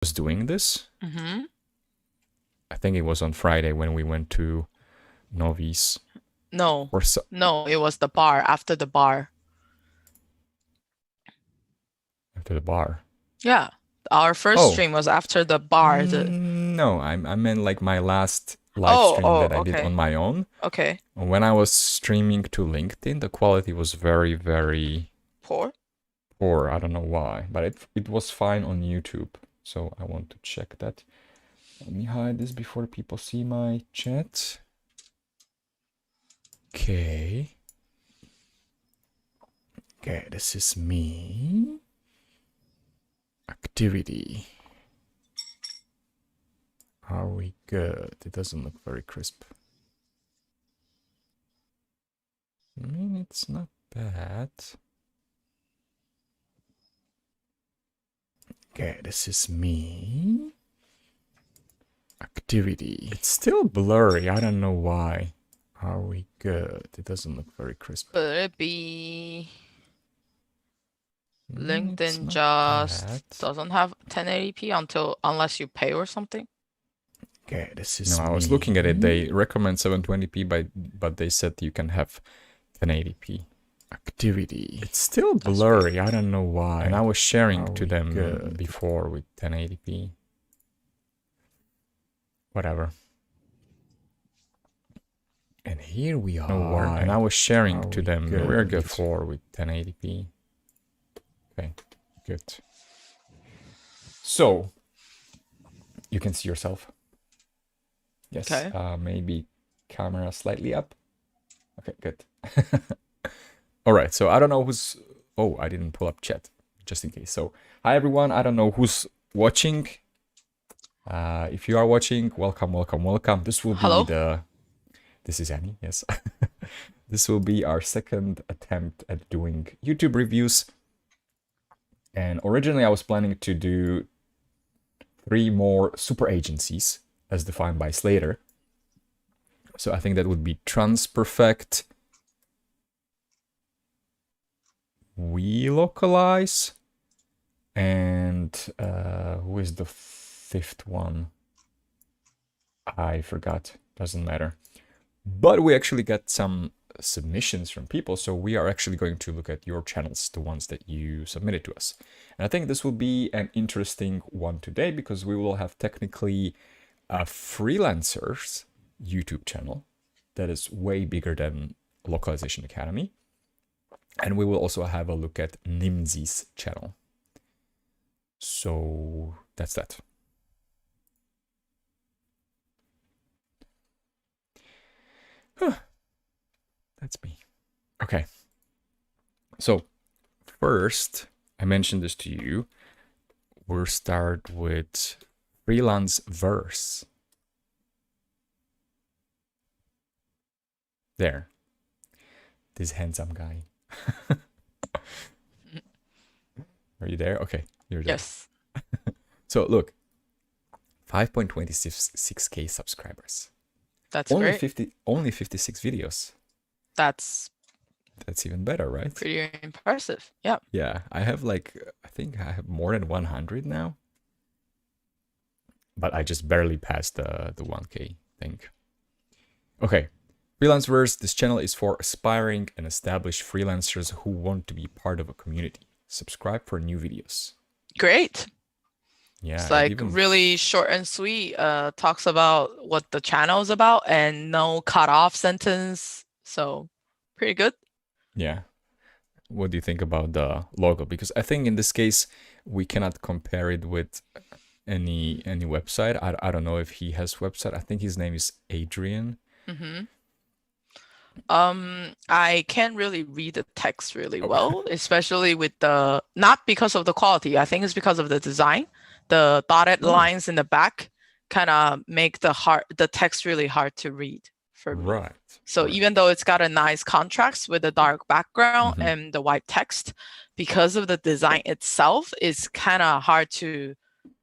was doing this. Mm-hmm. I think it was on Friday when we went to Novi's. No, Or so, no, it was the bar, after the bar. after the bar. Yeah, our first Oh, stream was after the bar. no, I meant like my last live stream that I did on my own. Okay. When I was streaming to LinkedIn, the quality was very, very Poor? poor. I don't know why, but it was fine on YouTube. So I want to check that. Let me hide this before people see my chat. Okay. Okay, this is me. Activity. Are we good? It doesn't look very crisp. I mean, it's not bad. Okay, this is me. Activity. It's still blurry. I don't know why. Are we good? It doesn't look very crisp. Could it be It's LinkedIn not just bad. doesn't have 1080p unless you pay or something? Okay, this is. No, I was looking at it. They recommend 720p, but they said you can have 1080p. Activity. It's still blurry. I don't know why. And I was sharing to them before with 1080p. Whatever. And here we are. No why. And I was sharing to them before with 1080p. Okay, good. So you can see yourself. Yes. Okay. Maybe camera slightly up. Okay, good. All right. So I don't know who's. Oh, I didn't pull up chat just in case. So hi everyone. I don't know who's watching. If you are watching, welcome, welcome, welcome. This will be the. This is Annie. Yes. This will be our second attempt at doing YouTube reviews. And originally I was planning to do 3 more super agencies as defined by Slater. So I think that would be Transperfect, We Localize, and who is the 5th one? I forgot. Doesn't matter. But we actually got some submissions from people, so we are actually going to look at your channels, the ones that you submitted to us. And I think this will be an interesting one today because we will have technically a Freelancer's YouTube channel that is way bigger than Localization Academy. And we will also have a look at Nimdzi's channel. So that's that. That's me. Okay. So first, I mentioned this to you. We'll start with Freelanceverse. There. This handsome guy. Are you there? Okay, you're there. Yes. So look, 5.26k subscribers. That's great. Only 56 videos. That's even better, right? pretty impressive. Yeah. Yeah, I have like, I think I have more than 100 now. But I just barely passed the 1k thing. Okay, Freelanceverse, this channel is for aspiring and established freelancers who want to be part of a community. Subscribe for new videos. Great. Yeah, it's like really short and sweet. Talks about what the channel is about and no cut off sentence. So pretty good. Yeah. What do you think about the logo? Because I think in this case we cannot compare it with any website. I don't know if he has website. I think his name is Adrian. Mm-hmm. I can't really read the text really well, especially with the, not because of the quality. I think it's because of the design. The dotted lines in the back kind of make the text really hard to read for me. Right. So even though it's got a nice contrast with the dark background and the white text, because of the design itself, it's kind of hard to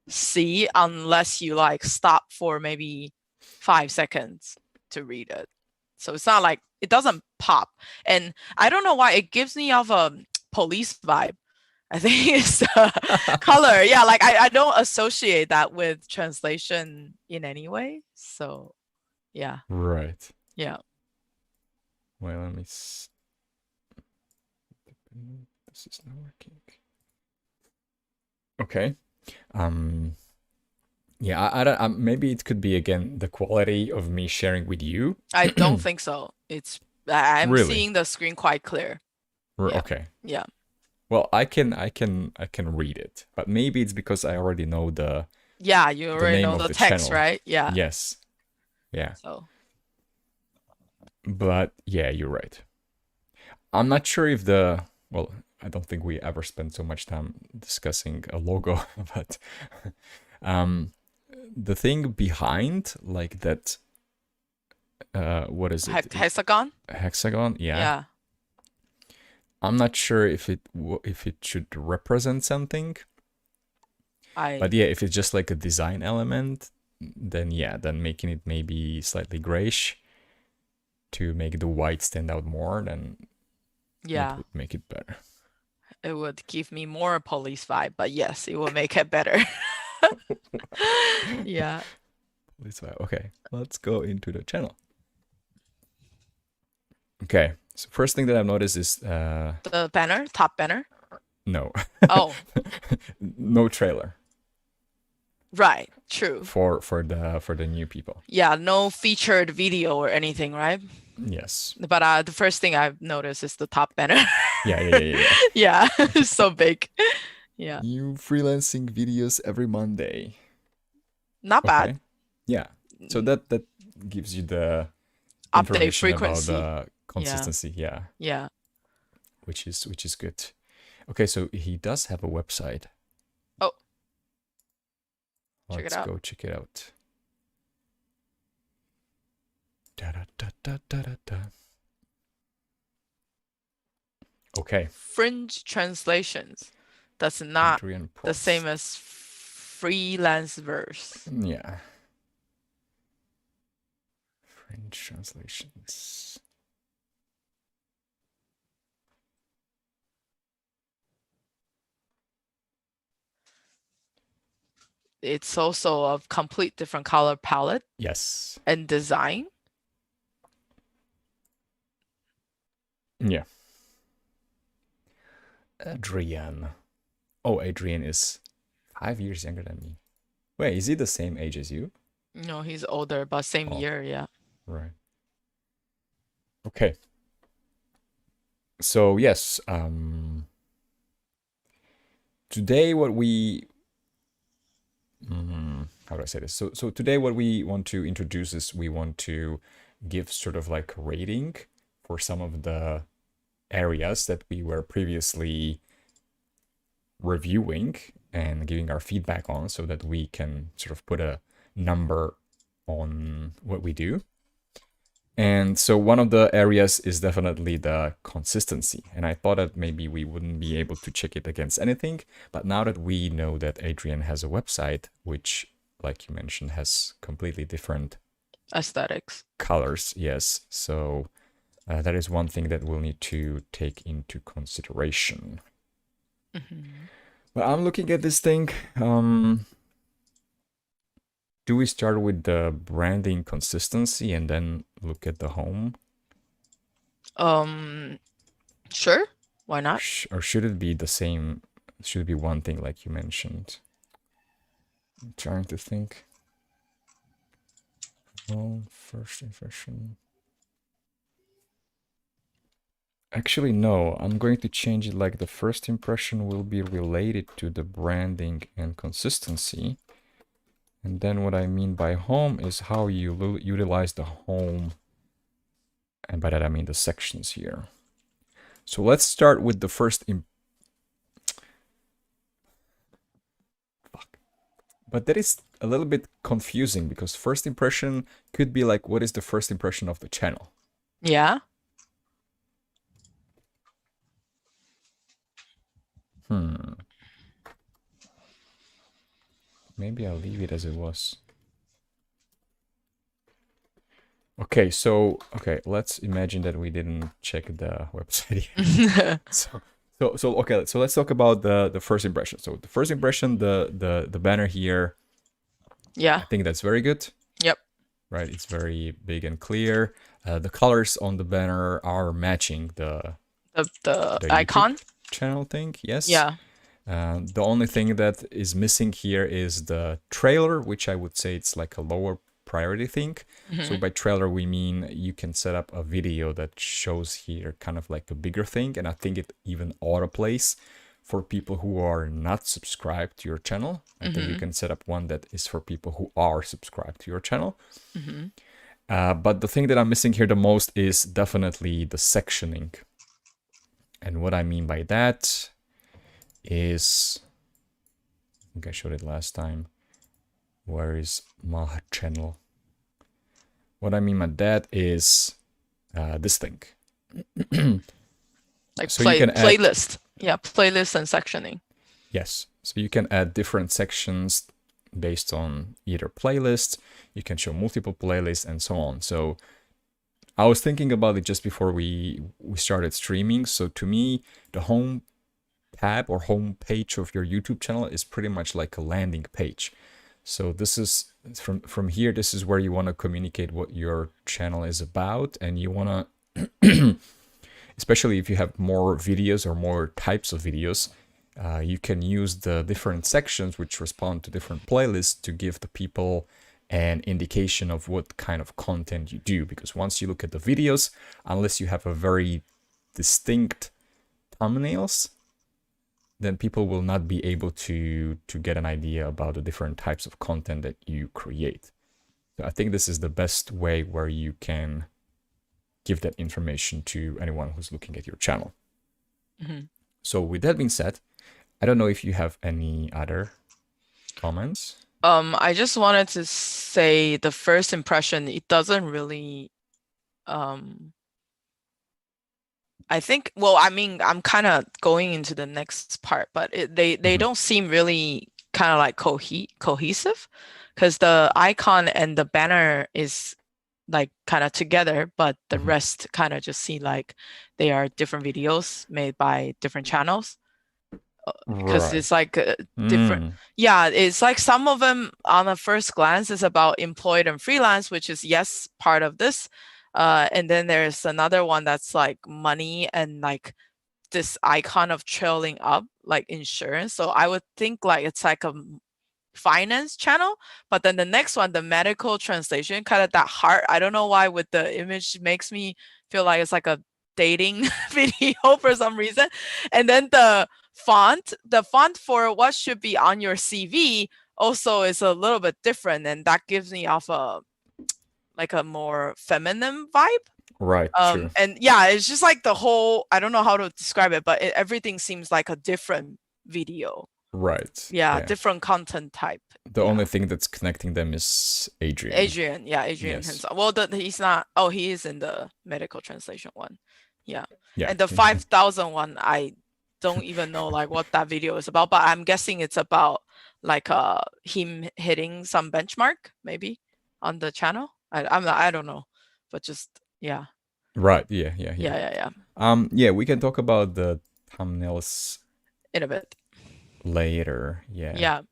see unless you like stop for maybe 5 seconds to read it. So it's not like, it doesn't pop. And I don't know why it gives me of a police vibe. I think it's the color. Yeah, like I don't associate that with translation in any way. So yeah. Right. Yeah. Well, let me this is not working. Okay. Yeah, I don't. Maybe it could be again the quality of me sharing with you. I don't think so. I'm Really? seeing the screen quite clear. Yeah. Okay. Yeah. Well, I can read it, but maybe it's because I already know Yeah, you the already name know of the the text, channel. right? Yeah. Yes. Yeah. So But yeah, you're right. I'm not sure if well, I don't think we ever spent so much time discussing a logo, but the thing behind like that what is it? hexagon? Hexagon, yeah. Yeah. I'm not sure if it should represent something. But yeah, if it's just like a design element, then yeah, then making it maybe slightly grayish to make the white stand out more, then yeah, it would make it better. it would give me more police vibe, but yes, it will make it better. Yeah. Police vibe. Okay, let's go into the channel. Okay, so first thing that I've noticed is the banner, top banner. No. Oh. No trailer. Right. True. For the new people. Yeah, no featured video or anything, right? Yes. But the first thing I've noticed is the top banner. Yeah. Yeah, it's so big. Yeah. New freelancing videos every Monday. Not bad. Yeah. So that gives you the update frequency about the consistency. Yeah. Yeah. Which is good. Okay, so he does have a website. Oh. Let's go check it out. Okay. Fringe translations. That's not the same as Freelanceverse. Yeah. Fringe translations. It's also a complete different color palette. Yes. And design. Yeah. Adrian. Oh, Adrian is 5 years younger than me. Wait, is he the same age as you? No, he's older, but same year, yeah. Right. Okay. So yes, today what we how do I say this? So today what we want to introduce is we want to give sort of like a rating for some of the areas that we were previously reviewing and giving our feedback on, so that we can sort of put a number on what we do. And so one of the areas is definitely the consistency. And I thought that maybe we wouldn't be able to check it against anything. But now that we know that Adrian has a website, which, like you mentioned, has completely different aesthetics, colors, yes. So that is one thing that we'll need to take into consideration. But I'm looking at this thing. Do we start with the branding consistency and then look at the home? Sure. Why not? Or should it be the same? Should it be one thing like you mentioned? I'm trying to think. Oh, first impression. Actually, no. I'm going to change it like the first impression will be related to the branding and consistency. And then what I mean by home is how you utilize the home. And by that I mean the sections here. So let's start with the first But that is a little bit confusing, because first impression could be like, what is the first impression of the channel? Yeah. Maybe I'll leave it as it was. Okay, so, let's imagine that we didn't check the website yet. So So okay, so let's talk about the first impression. So the first impression, the banner here, Yeah. I think that's very good. Yep. Right, it's very big and clear. The colors on the banner are matching the The YouTube icon. channel thing. Yes. Yeah. The only thing that is missing here is the trailer, which I would say it's like a lower priority thing. So by trailer, we mean you can set up a video that shows here kind of like a bigger thing. And I think it even autoplays for people who are not subscribed to your channel. I think you can set up one that is for people who are subscribed to your channel. But the thing that I'm missing here the most is definitely the sectioning. And what I mean by that is, I think I showed it last time. Where is my channel? What I mean by that is this thing. Like So you can add, playlist. Yeah, playlist and sectioning. yes. So you can add different sections based on either playlists. You can show multiple playlists and so on. So I was thinking about it just before we started streaming. So to me, the home tab or home page of your YouTube channel is pretty much like a landing page. So this is from here, this is where you want to communicate what your channel is about, and you want to, especially if you have more videos or more types of videos, you can use the different sections which respond to different playlists to give the people an indication of what kind of content you do. Because once you look at the videos, unless you have a very distinct thumbnails, then people will not be able to get an idea about the different types of content that you create. So I think this is the best way where you can give that information to anyone who's looking at your channel. So with that being said, I don't know if you have any other comments. I just wanted to say the first impression, it doesn't really I think, well, I mean, I'm kind of going into the next part, but they don't seem really kind of like cohesive, because the icon and the banner is like kind of together, but the rest kind of just seem like they are different videos made by different channels. Because it's like different. Yeah, it's like some of them on a first glance is about employed and freelance, which is yes, part of this. And then there's another one that's like money and like this icon of trailing up, like insurance. So I would think like it's like a finance channel, but then the next one, the medical translation, kind of that heart. I don't know why with the image makes me feel like it's like a dating video for some reason. And then the font for what should be on your CV also is a little bit different, and that gives me off a like a more feminine vibe. Right. True. And yeah, it's just like the whole, I don't know how to describe it, but everything seems like a different video. Right. Yeah, different content type. The only thing that's connecting them is Adrian. Adrian himself. Well, he's not. Oh, he is in the medical translation one. Yeah. And the 5,000 one, I don't even know like what that video is about, but I'm guessing it's about like him hitting some benchmark maybe on the channel. I don't know, but just yeah. Right. Yeah. Yeah, we can talk about the thumbnails in a bit later. Yeah,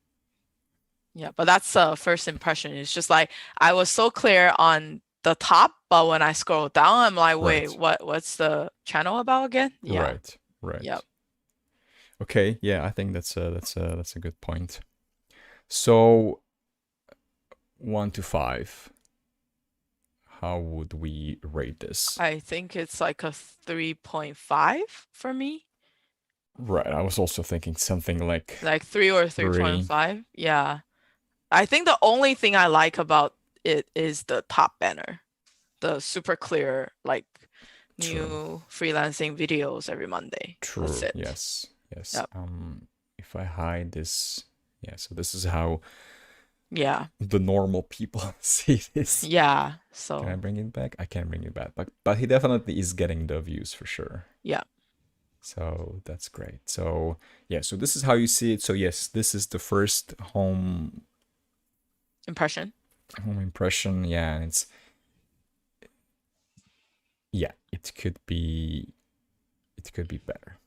but that's first impression. It's just like I was so clear on the top, but when I scroll down, I'm like, wait, what's the channel about again? Yeah. Right. Yep. Okay. Yeah, I think that's a good point. So 1 to 5. How would we rate this? I think it's like a 3.5 for me. Right. I was also thinking something like 3 or 3.5. Yeah. I think the only thing I like about it is the top banner, the super clear, like new freelancing videos every Monday. True. That's it. Yes. Yep. If I hide this, so this is how the normal people see this. Yeah. So can I bring it back? I can't bring it back, but he definitely is getting the views for sure. Yeah. So that's great. So so this is how you see it. So yes, this is the first home impression. Yeah, and it's it could be better.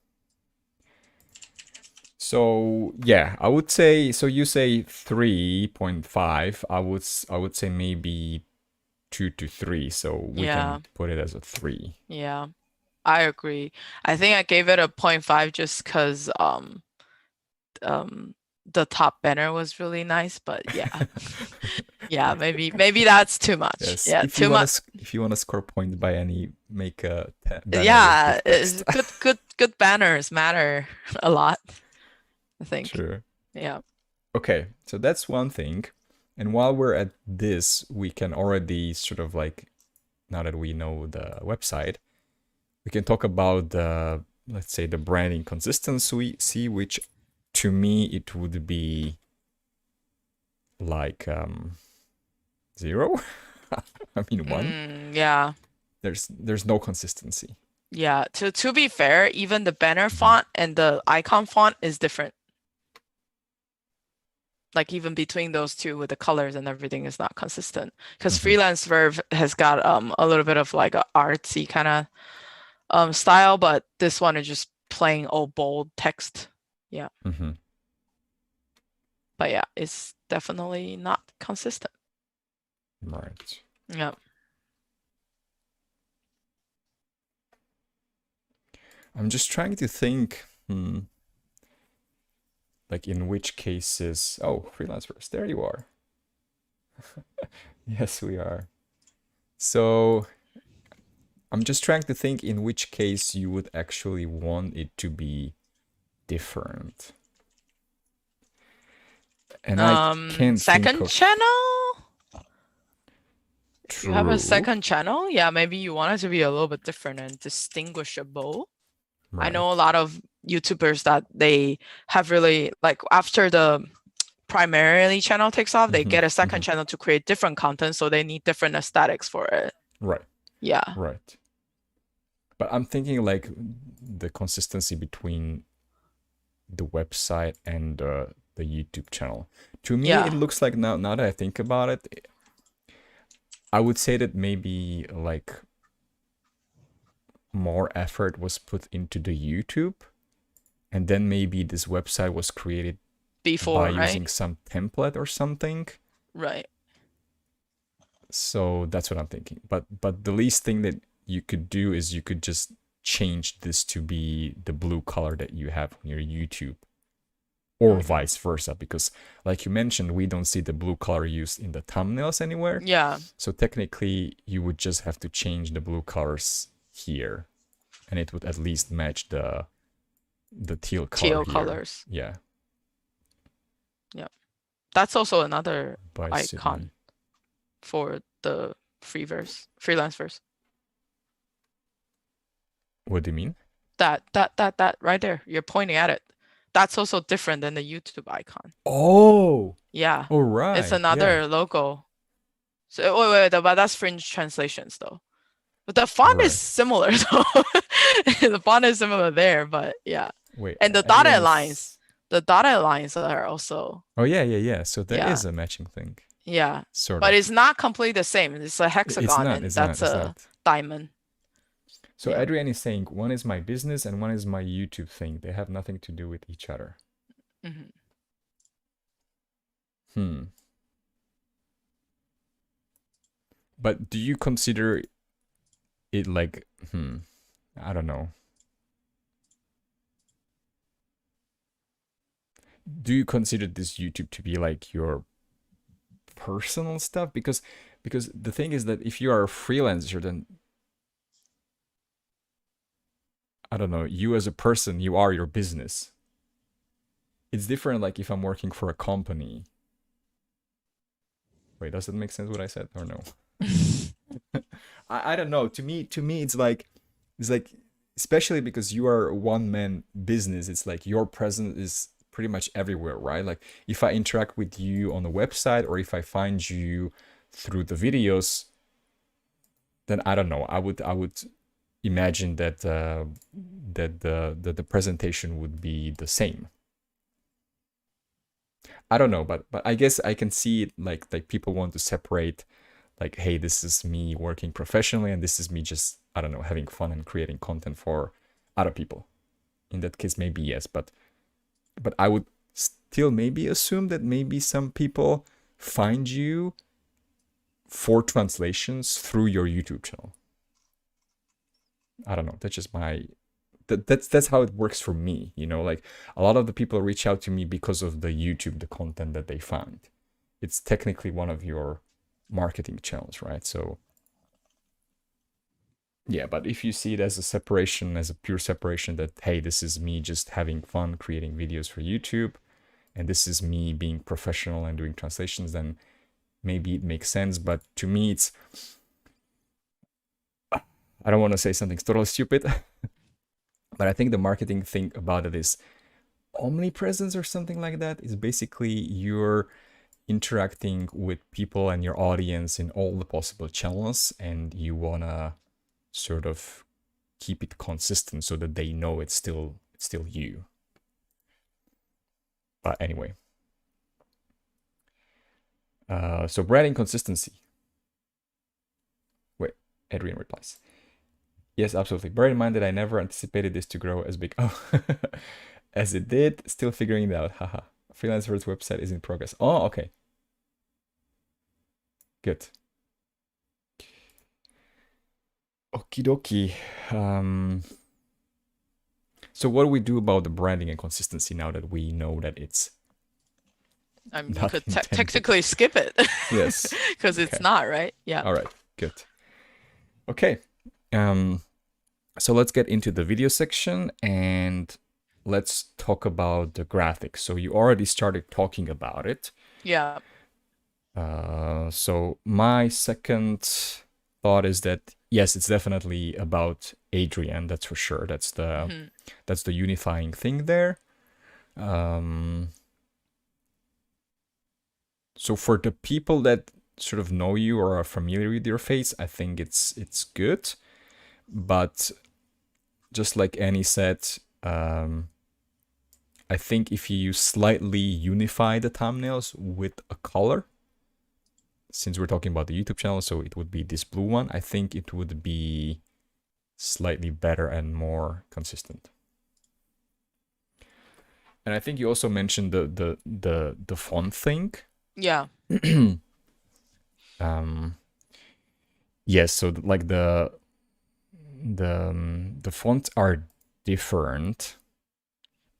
So yeah, I would say, so you say 3.5. I would say maybe 2 to 3. So we Yeah, can put it as a 3. yeah, I agree. I think I gave it a 0.5 just because um the top banner was really nice, but yeah. Yeah, maybe that's too much. Yes, Yeah, too much. if you want to score points by any, make a banner with Yeah, good text. good banners matter a lot, I think. True. Yeah. Okay, so that's one thing. And while we're at this, we can already sort of like, now that we know the website, we can talk about the, let's say, the branding consistency, which to me it would be like 0. I mean 1. Yeah. There's no consistency. Yeah. To be fair, even the banner Mhm. font and the icon font is different. Like even between those two with the colors and everything is not consistent. Because Mhm. Freelanceverse has got a little bit of like a artsy kind of style, but this one is just plain old bold text. Yeah. Mhm. But yeah, it's definitely not consistent. Right. Yeah. I'm just trying to think, like in which cases. Oh, Freelanceverse, there you are. Yes, we are. So I'm just trying to think in which case you would actually want it to be different. And I can't think Second of channel? If you have a true. second channel, yeah, maybe you want it to be a little bit different and distinguishable. I know a Right. lot of YouTubers that they have really like after the primarily channel takes off, they get a second channel to create different content, so they need different aesthetics for it. Right. Yeah. Right. But I'm thinking like the consistency between the website and the YouTube channel. To me, it Yeah. looks like now that I think about it, I would say that maybe like more effort was put into the YouTube, and then maybe this website was created by Before, right? using some template or something. Right. So that's what I'm thinking. But the least thing that you could do is you could just change this to be the blue color that you have on your YouTube, or vice versa, because like you mentioned, we don't see the blue color used in the thumbnails anywhere. Yeah. So technically you would just have to change the blue colors here, and it would at least match the teal color Teal here. colors. Yeah. Yeah. That's also another By icon Sydney. for the Freelanceverse. What do you mean? That right there. You're pointing at it. That's also different than the YouTube icon. Oh. Yeah. All right. It's another logo. So wait, but that's Fringe translations though. But the font is Right. similar though. The font is similar there, but yeah. Wait. And the dotted lines are also. Oh yeah. So there Yeah. is a matching thing. Yeah. Sort But of. it's not completely the same. It's a hexagon and that's a diamond. So Yeah. Adrian is saying one is my business and one is my YouTube thing. They have nothing to do with each other. But do you consider it like, I don't know. Do you consider this YouTube to be like your personal stuff? Because the thing is that if you are a freelancer, then I don't know, you as a person, you are your business. It's different like if I'm working for a company. Wait, does it make sense what I said or no? I don't know. To me it's like especially because you are a one-man business, it's like your presence is pretty much everywhere, right? Like if I interact with you on the website or if I find you through the videos, then I don't know. I would imagine that that the presentation would be the same. I don't know, but I guess I can see it like people want to separate, like, hey, this is me working professionally and this is me just, I don't know, having fun and creating content for other people. In that case, maybe yes, but but I would still maybe assume that maybe some people find you for translations through your YouTube channel. I don't know. That's just that's how it works for me. You know, like a lot of the people reach out to me because of the YouTube, the content that they find. It's technically one of your marketing channels, right? So yeah, but if you see it as a separation, as a pure separation, that hey, this is me just having fun creating videos for YouTube, and this is me being professional and doing translations, then maybe it makes sense. But to me, it's, I don't want to say something totally stupid, but I think the marketing thing about it is omnipresence or something like that. Is basically you're interacting with people and your audience in all the possible channels, and you wanna sort of keep it consistent so that they know it's still you. But anyway, so branding consistency. Wait, Adrian replies, yes, absolutely. Bear in mind that I never anticipated this to grow as big as it did. Still figuring it out. Haha. Freelanceverse website is in progress. Oh, okay. Good. Okie dokie. So what do we do about the branding and consistency now that we know that it's I mean, you not could intended? technically skip it. Yes. Because it's Okay. not, right? Yeah. All right. Good. Okay. So let's get into the video section and let's talk about the graphics. So you already started talking about it. Yeah. So my second thought is that yes, it's definitely about Adrian. That's for sure. That's the unifying thing there. So for the people that sort of know you or are familiar with your face, I think it's good. But just like Annie said, I think if you slightly unify the thumbnails with a color, since we're talking about the YouTube channel, so it would be this blue one, I think it would be slightly better and more consistent. And I think you also mentioned the font thing. Yeah. Yes, so like the fonts are different,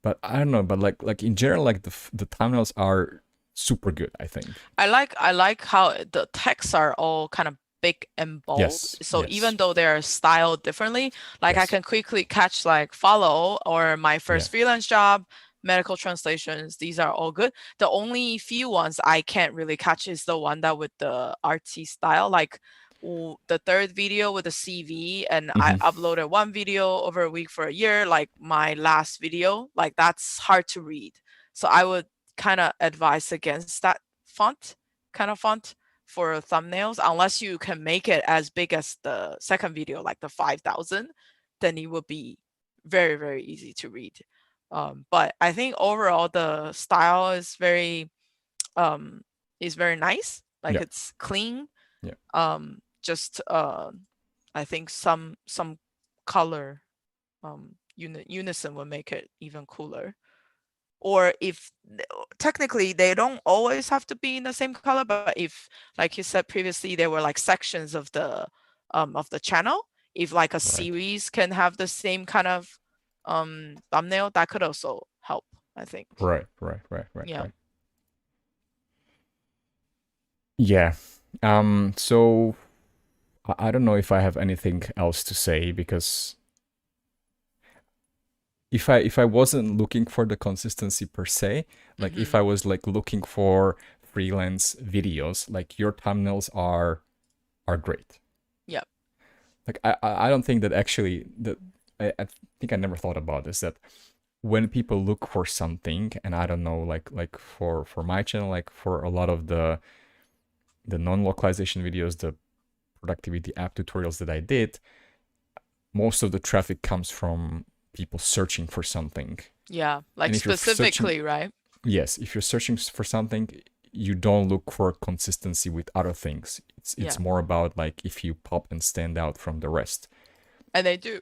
but I don't know, but like in general, like the thumbnails are super good, I think. I like how the texts are all kind of big and bold. Yes, So yes. even though they're styled differently, like I Yes. can quickly catch like follow or my first freelance job, medical translations. These are all good. The only few ones I can't really catch is the one that with the artsy style, like the third video with the CV, and I uploaded one video over a week for a year, like my last video, like that's hard to read. So I would kind of advise against that kind of font for thumbnails, unless you can make it as big as the second video, like the 5,000, then it would be very, very easy to read. But I think overall the style is very nice. Like it's clean. Just I think some color unison will make it even cooler. Or if technically they don't always have to be in the same color, but if, like you said previously, there were like sections of the channel, if like a series can have the same kind of thumbnail, that could also help, I think. Right. Yeah. So I don't know if I have anything else to say, because if I wasn't looking for the consistency per se, like if I was like looking for freelance videos, like your thumbnails are great. Yep. Like I don't think that actually that I think I never thought about this, that when people look for something, and I don't know, like for my channel, like for a lot of the non-localization videos, the productivity app tutorials that I did, most of the traffic comes from people searching for something. Yeah, like specifically, right? Yes, if you're searching for something, you don't look for consistency with other things. It's more about like if you pop and stand out from the rest. And they do.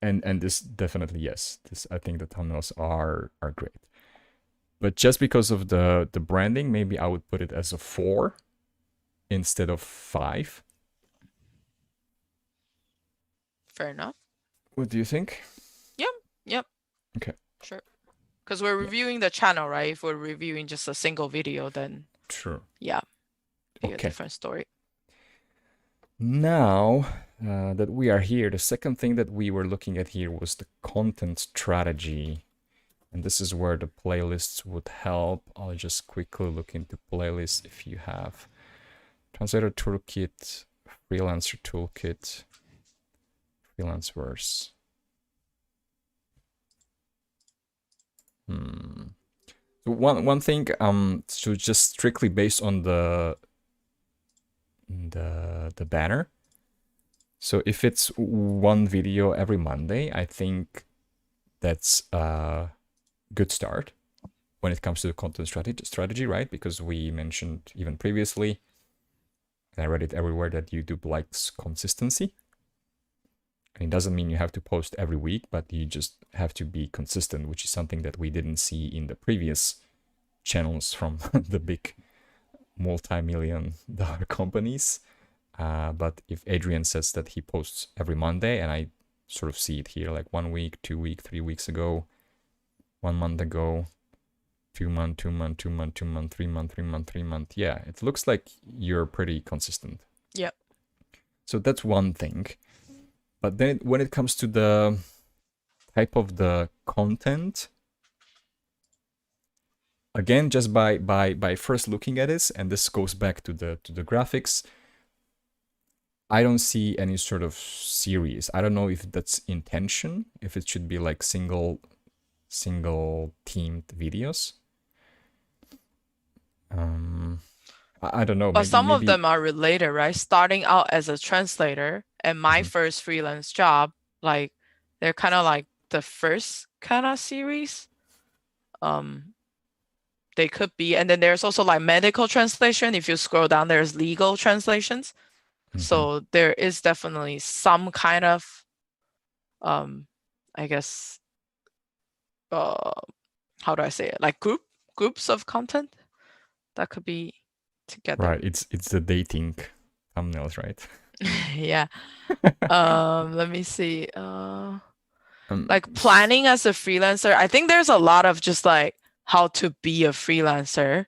And this definitely, yes. This, I think the thumbnails are great. But just because of the branding, maybe I would put it as a 4 instead of 5. Fair enough. What do you think? Yep. Okay. Sure. Because we're reviewing the channel, right? If we're reviewing just a single video, then True. yeah, be a Okay. different story. Now that we are here, the second thing that we were looking at here was the content strategy. And this is where the playlists would help. I'll just quickly look into playlists if you have Translator Toolkit, Freelancer Toolkit, Freelanceverse. So one thing, so just strictly based on the banner. So if it's one video every Monday, I think that's a good start when it comes to the content strategy, right? Because we mentioned even previously, and I read it everywhere, that YouTube likes consistency. And it doesn't mean you have to post every week, but you just have to be consistent, which is something that we didn't see in the previous channels from the big multi-million-dollar companies. But if Adrian says that he posts every Monday, and I sort of see it here, like 1 week, 2 week, 3 weeks ago, 1 month ago, 2 month, 2 month, 2 month, 2 month, 3 month, 3 month, 3 month. Yeah, it looks like you're pretty consistent. Yep. So that's one thing. But then when it comes to the type of the content, again, just by first looking at this, and this goes back to the graphics, I don't see any sort of series. I don't know if that's intention, if it should be like single themed videos. I don't know. But some of maybe... them are related, right? Starting out as a translator and my first freelance job, like they're kind of like the first kind of series. They could be, and then there's also like medical translation. If you scroll down, there's legal translations. So there is definitely some kind of, I guess, how do I say it? Like groups of content that could be together. Right. It's the dating thumbnails, right? Yeah. Let me see. Like planning as a freelancer. I think there's a lot of just like how to be a freelancer.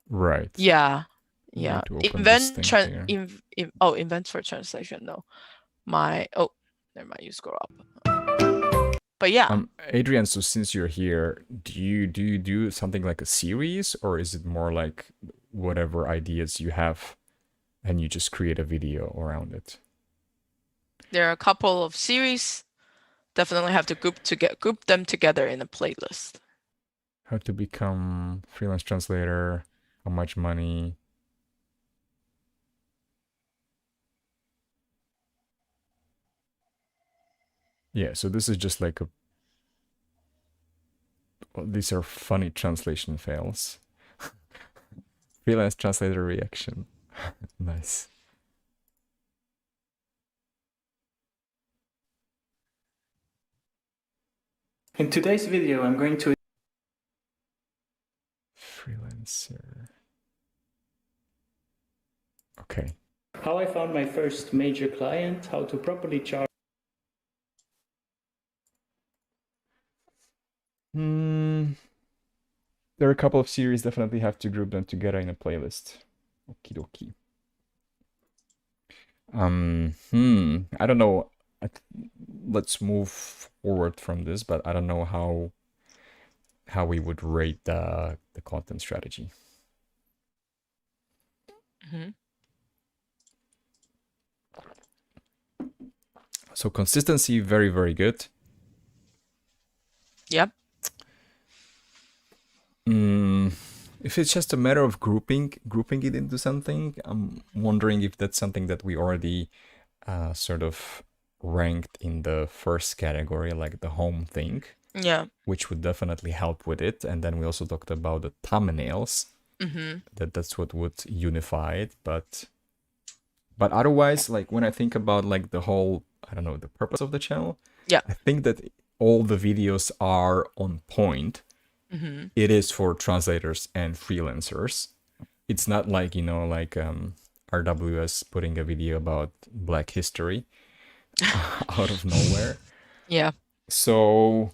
Right. Yeah. Yeah. Events for translation. No. Never mind. You scroll up. But yeah. Adrian, so since you're here, do you do something like a series, or is it more like whatever ideas you have and you just create a video around it? There are a couple of series. Definitely have to group them together in a playlist. How to become freelance translator, how much money. Yeah, so this is just like these are funny translation fails. Freelance translator reaction. Nice. In today's video, I'm going to Freelancer. Okay. How I found my first major client, how to properly charge. There are a couple of series, definitely have to group them together in a playlist. Okie dokie. I don't know. Let's move forward from this, but I don't know how we would rate the content strategy. So consistency, very, very good. Yep. If it's just a matter of grouping it into something, I'm wondering if that's something that we already sort of ranked in the first category, like the home thing. Yeah. Which would definitely help with it. And then we also talked about the thumbnails. That's what would unify it. But otherwise, like when I think about like the whole, I don't know, the purpose of the channel. Yeah. I think that all the videos are on point. it is for translators and freelancers. It's not like, you know, like RWS putting a video about Black history out of nowhere. Yeah. So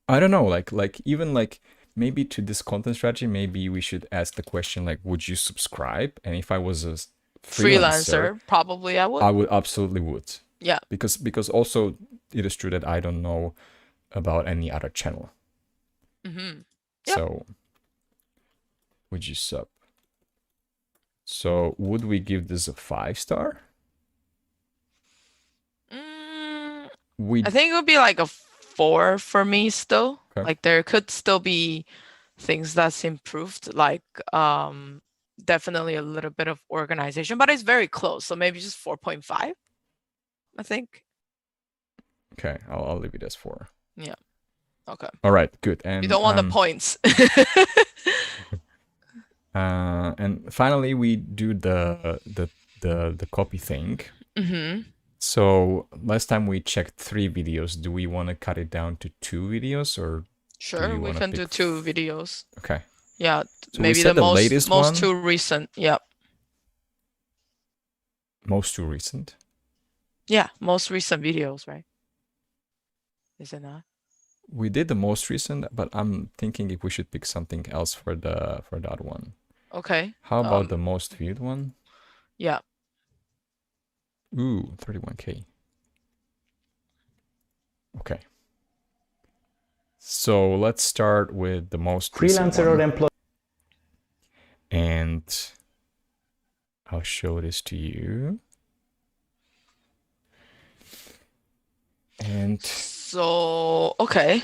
I don't know, like even like maybe to this content strategy, maybe we should ask the question like, would you subscribe? And if I was a freelancer, probably I would. I would absolutely would. Yeah. Because also it is true that I don't know about any other channel. Yep. So would you sub? So would we give this a 5-star? I think it would be like a 4 for me still. Okay. Like there could still be things that's improved, like definitely a little bit of organization, but it's very close. So maybe just 4.5, I think. Okay, I'll leave it as 4. Yeah. Okay. All right, good. And You don't want the points. And finally, we do the copy thing. So last time we checked 3 videos. Do we want to cut it down to 2 videos, or sure, we can do 2 videos. Okay. Yeah, So maybe the latest most one? 2 recent. Yep. Most 2 recent. Yeah, most recent videos, right? Is it not? We did the most recent, but I'm thinking if we should pick something else for that one. Okay. How about the most viewed one? Yeah. Ooh, 31K. Okay. So let's start with the most Freelancer or employee? And I'll show this to you. And so, okay.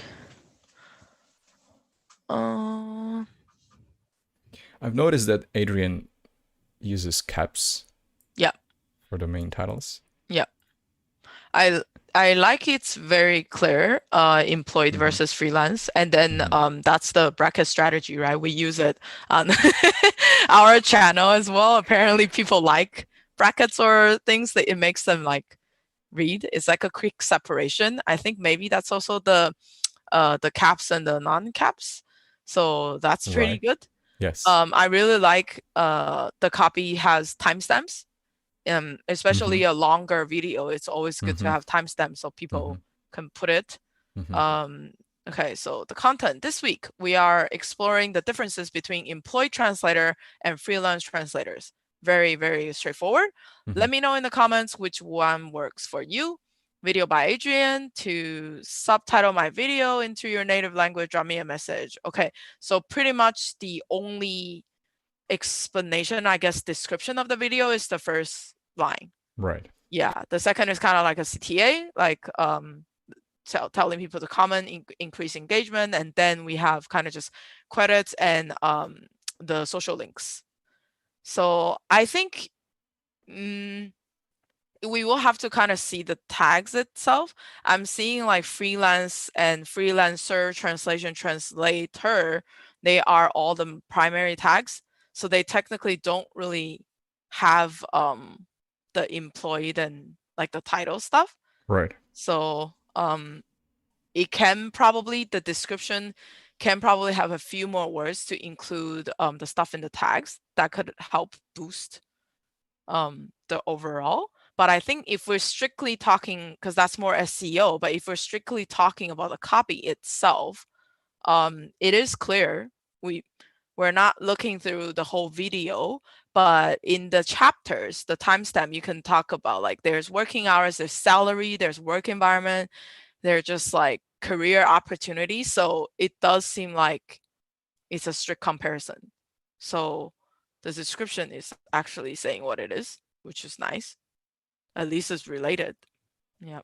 I've noticed that Adrian uses caps. Yeah. For the main titles. Yeah. I like it's very clear, employed versus freelance. And then that's the bracket strategy, right? We use it on our channel as well. Apparently people like brackets or things that it makes them like read. It's like a quick separation. I think maybe that's also the caps and the non-caps. So that's pretty good. Yes. I really like the copy has timestamps. Especially a longer video, it's always good to have timestamps so people can put it. Okay, so the content this week, we are exploring the differences between employed translator and freelance translators. Very, very straightforward. Let me know in the comments which one works for you. Video by Adrian. To subtitle my video into your native language, drop me a message. Okay, so pretty much the only explanation, I guess, description of the video is the first line. Right. Yeah. The second is kind of like a CTA, like telling people to comment, increase engagement, and then we have kind of just credits and the social links. So I think we will have to kind of see the tags itself. I'm seeing like freelance and freelancer, translation, translator. They are all the primary tags. So they technically don't really have the employed and like the title stuff. Right. So it can probably, the description can probably have a few more words to include the stuff in the tags that could help boost the overall. But I think if we're strictly talking, because that's more SEO, but if we're strictly talking about the copy itself, it is clear. We're not looking through the whole video, but in the chapters, the timestamp, you can talk about like there's working hours, there's salary, there's work environment, they're just like career opportunities. So it does seem like it's a strict comparison. So the description is actually saying what it is, which is nice. At least it's related. Yeah.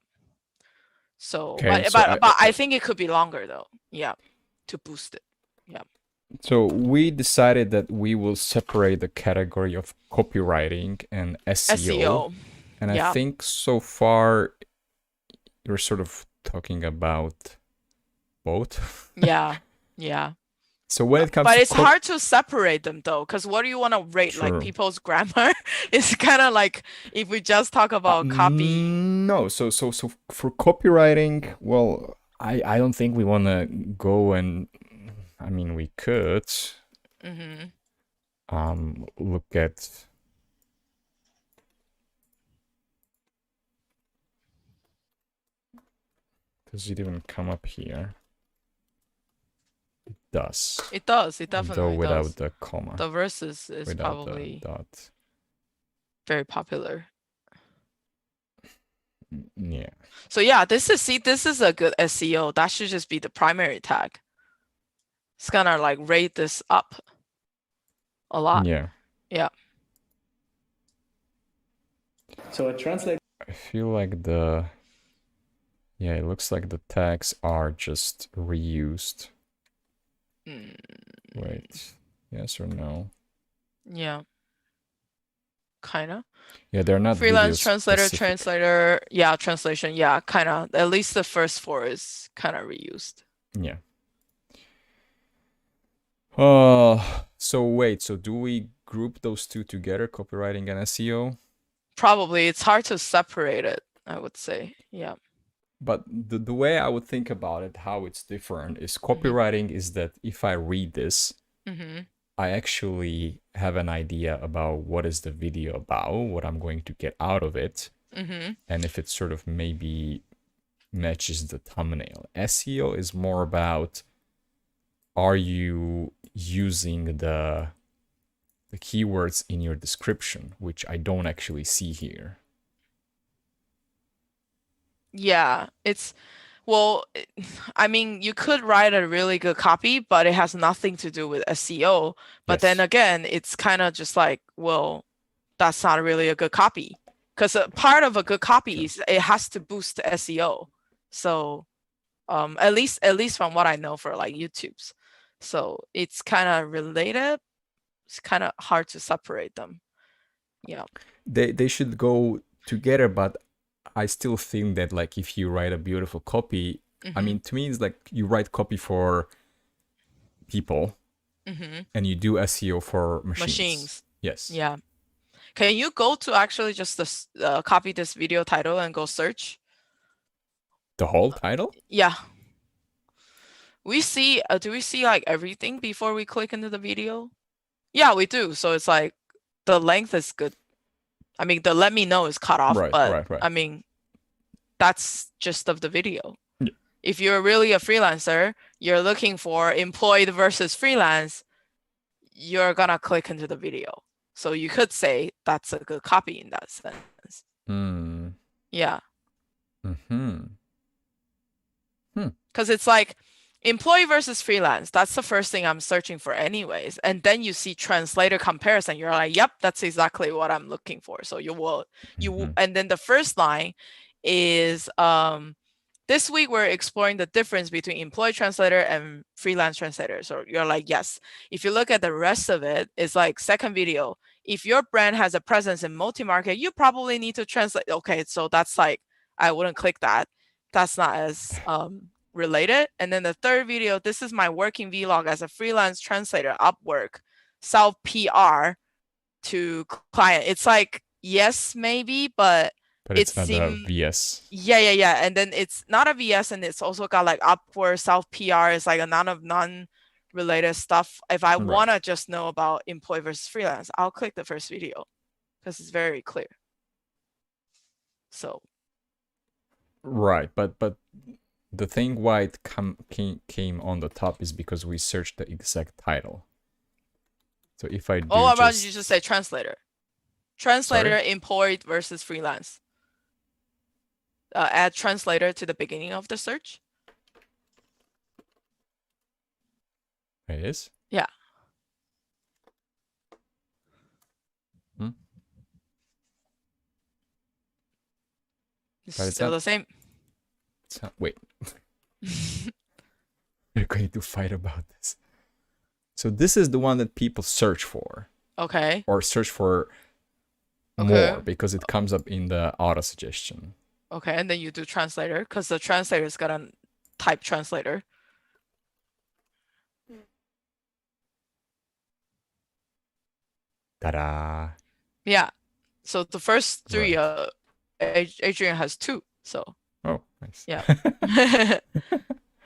So, Okay, but I think it could be longer though. Yeah. To boost it. Yeah. So we decided that we will separate the category of copywriting and SEO. And I think so far you're sort of talking about both. Yeah. Yeah. So when it comes but to it's hard to separate them though, because what do you want to rate? True. Like people's grammar? It's kind of like if we just talk about copy. No, so for copywriting, well, I don't think we want to go and, I mean, we could look at. Does it even come up here? It does. It does. It Though definitely without does. the comma. The verses is Without probably the dot. very popular. Yeah. So yeah, this is a good SEO. That should just be the primary tag. It's gonna like rate this up a lot. Yeah. Yeah. So a translate. I feel like yeah, it looks like the tags are just reused. Wait, yes or no? Yeah. Kinda. Yeah, they're not Freelance video specific. translator. Yeah, translation. Yeah, kinda. At least the first 4 is kinda reused. Yeah. So wait, so do we group those two together, copywriting and SEO? Probably. It's hard to separate it, I would say. Yeah. But the way I would think about it, how it's different, is copywriting is that if I read this, I actually have an idea about what is the video about, what I'm going to get out of it, and if it sort of maybe matches the thumbnail. SEO is more about, are you using the keywords in your description, which I don't actually see here. Yeah, well, I mean, you could write a really good copy, but it has nothing to do with SEO. But then Yes. again, it's kind of just like, well, that's not really a good copy. Because part of a good copy is it has to boost SEO. So at least from what I know for like YouTube's. So it's kind of related. It's kind of hard to separate them. Yeah. They should go together, but I still think that like if you write a beautiful copy, I mean, to me it's like you write copy for people and you do SEO for machines. Yes. Yeah. Can you go to actually just copy this video title and go search? The whole title? Yeah. We see, do we see like everything before we click into the video? Yeah, we do. So it's like the length is good. I mean, the let me know is cut off, Right. I mean, that's just of the video. Yeah. If you're really a freelancer, you're looking for employed versus freelance, you're gonna click into the video. So you could say that's a good copy in that sense. Yeah. Because it's like employee versus freelance. That's the first thing I'm searching for anyways. And then you see translator comparison. You're like, yep, that's exactly what I'm looking for. So and then the first line is, this week we're exploring the difference between employee translator and freelance translator. So you're like, yes. If you look at the rest of it, it's like second video. If your brand has a presence in multi-market, you probably need to translate. Okay, so that's like, I wouldn't click that. That's not as related. And then the third video, this is my working vlog as a freelance translator, Upwork, self PR to client. It's like, yes, maybe, but it's not a VS. Yeah. And then it's not a VS, and it's also got like Upwork, self PR. It's like a non-related stuff. If I want to just know about employee versus freelance, I'll click the first video because it's very clear. So. Right, but the thing why it came on the top is because we searched the exact title. So if I do about you just say translator. Translator, Sorry? employed versus freelance. Add translator to the beginning of the search. It is? Yeah. It's still the same. Wait. We're going to fight about this. So this is the one that people search for. Okay. Or search for more because it comes up in the auto suggestion. Okay, and then you do translator because the translator is gonna type translator. Ta-da! Yeah. So the first 3, Adrian has 2. So Oh, nice. Yeah.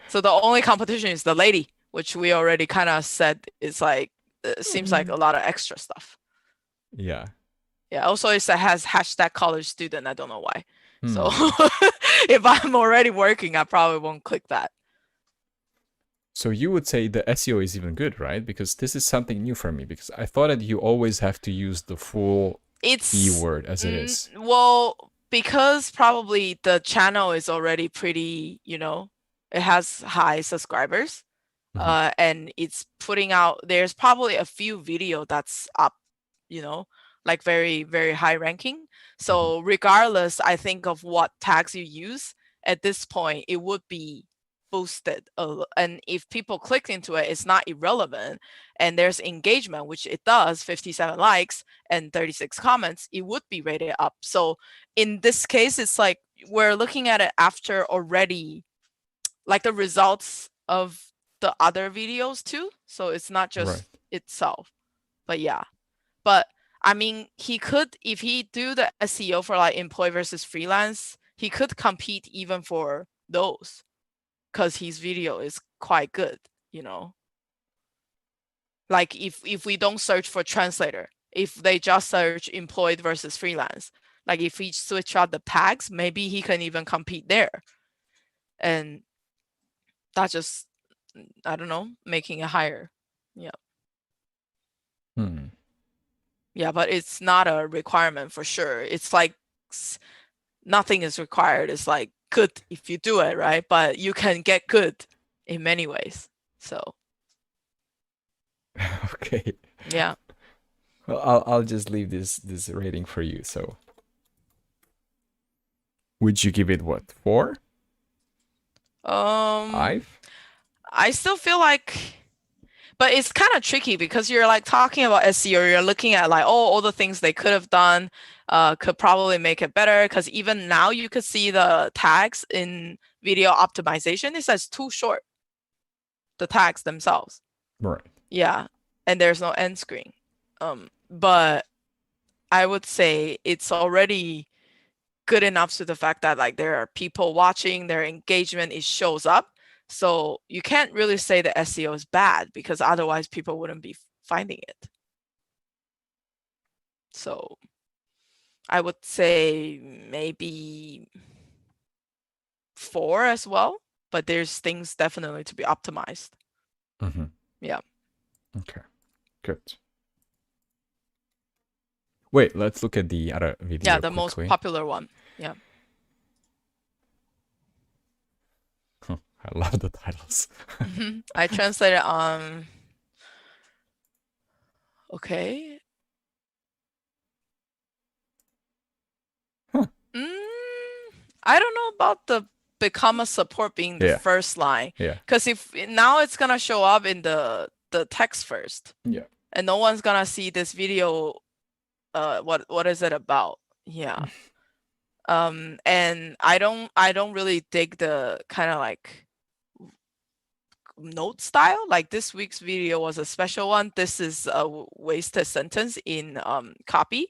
So the only competition is the lady, which we already kind of said is like, it seems like a lot of extra stuff. Yeah. Yeah. Also, it has hashtag college student. I don't know why. So Hmm. if I'm already working, I probably won't click that. So you would say the SEO is even good, right? Because this is something new for me, because I thought that you always have to use the full It's keyword as it is. well, because probably the channel is already pretty, it has high subscribers. Mhm. And it's putting out, there's probably a few video that's up, like very, very high ranking. So regardless, I think of what tags you use at this point, it would be boosted. And if people click into it, it's not irrelevant. And there's engagement, which it does, 57 likes and 36 comments, it would be rated up. So in this case, it's like we're looking at it after already, like the results of the other videos too. So it's not just itself. But yeah. But I mean, he could, if he do the SEO for like employee versus freelance, he could compete even for those because his video is quite good, Like if we don't search for translator, if they just search employed versus freelance, like if we switch out the tags, maybe he can even compete there. And that's just, I don't know, making it higher. Yeah. Yeah, but it's not a requirement for sure. It's like nothing is required. It's like good if you do it, right? But you can get good in many ways. So Okay. yeah. Well, I'll just leave this rating for you. So would you give it what? 4? 5? I still feel like, but it's kind of tricky because you're like talking about SEO, you're looking at like, all the things they could have done, could probably make it better. Because even now you could see the tags in video optimization, it says too short, the tags themselves. Right. Yeah. And there's no end screen. But I would say it's already good enough to the fact that like there are people watching, their engagement, it shows up. So you can't really say the SEO is bad because otherwise people wouldn't be finding it. So I would say maybe 4 as well, but there's things definitely to be optimized. Yeah. Okay, good. Wait, let's look at the other video. Yeah, the most popular one. Yeah. I love the titles. I translated on. Okay. I don't know about the become a support being the first line. Yeah. Because if now it's gonna show up in the text first. Yeah. And no one's gonna see this video. What is it about? Yeah. And I don't really dig the kind of like note style. Like this week's video was a special one. This is a wasted sentence in copy,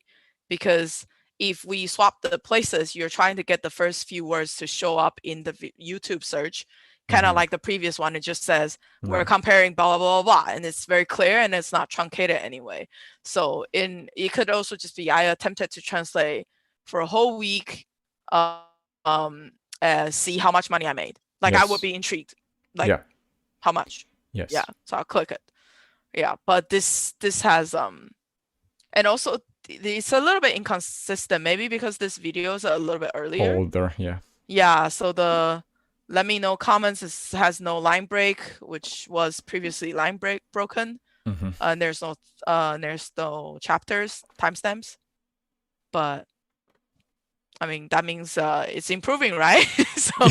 because if we swap the places, you're trying to get the first few words to show up in the YouTube search, kind of like the previous one. It just says we're comparing blah, blah, blah, blah, and it's very clear and it's not truncated anyway. So it could also just be, I attempted to translate for a whole week, see how much money I made. Like I would be intrigued. Like how much? Yes. Yeah. So I'll click it. Yeah. But this has and also it's a little bit inconsistent, maybe because this video is a little bit earlier. Older, yeah. Yeah. So the let me know comments has no line break, which was previously line break broken. And there's no chapters, timestamps. But I mean, that means it's improving, right? So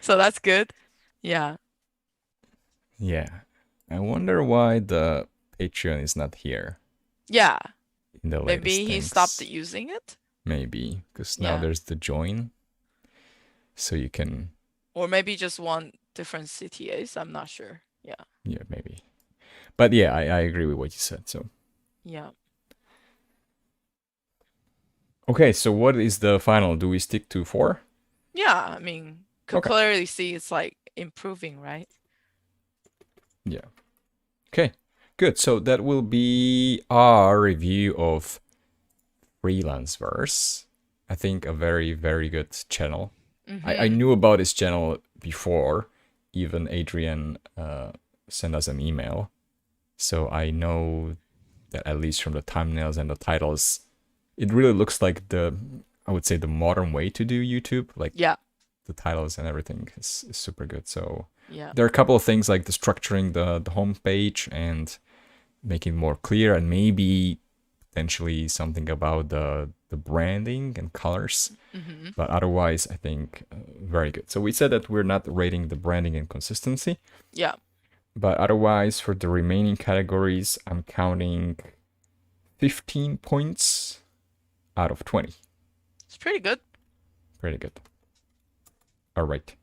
so that's good. Yeah. Yeah. I wonder why the Patreon is not here. Yeah. In the maybe he stopped using it. Maybe because now there's the join, so you can. Or maybe just want different CTAs. I'm not sure. Yeah. Yeah, maybe. But yeah, I agree with what you said. So. Yeah. Okay, so what is the final? Do we stick to 4? Yeah, I mean, could Okay. clearly see it's like improving, right? Yeah. Okay, good. So that will be our review of Freelanceverse. I think a very, very good channel. I knew about this channel before. Even Adrian sent us an email. So I know that at least from the thumbnails and the titles, it really looks like I would say the modern way to do YouTube. Like Yeah, the titles and everything is super good. So yeah. there are a couple of things like the structuring the homepage and making it more clear, and maybe potentially something about the branding and colors. But otherwise, I think very good. So we said that we're not rating the branding and consistency. Yeah. But otherwise, for the remaining categories, I'm counting 15 points out of 20. It's pretty good. Pretty good. All right.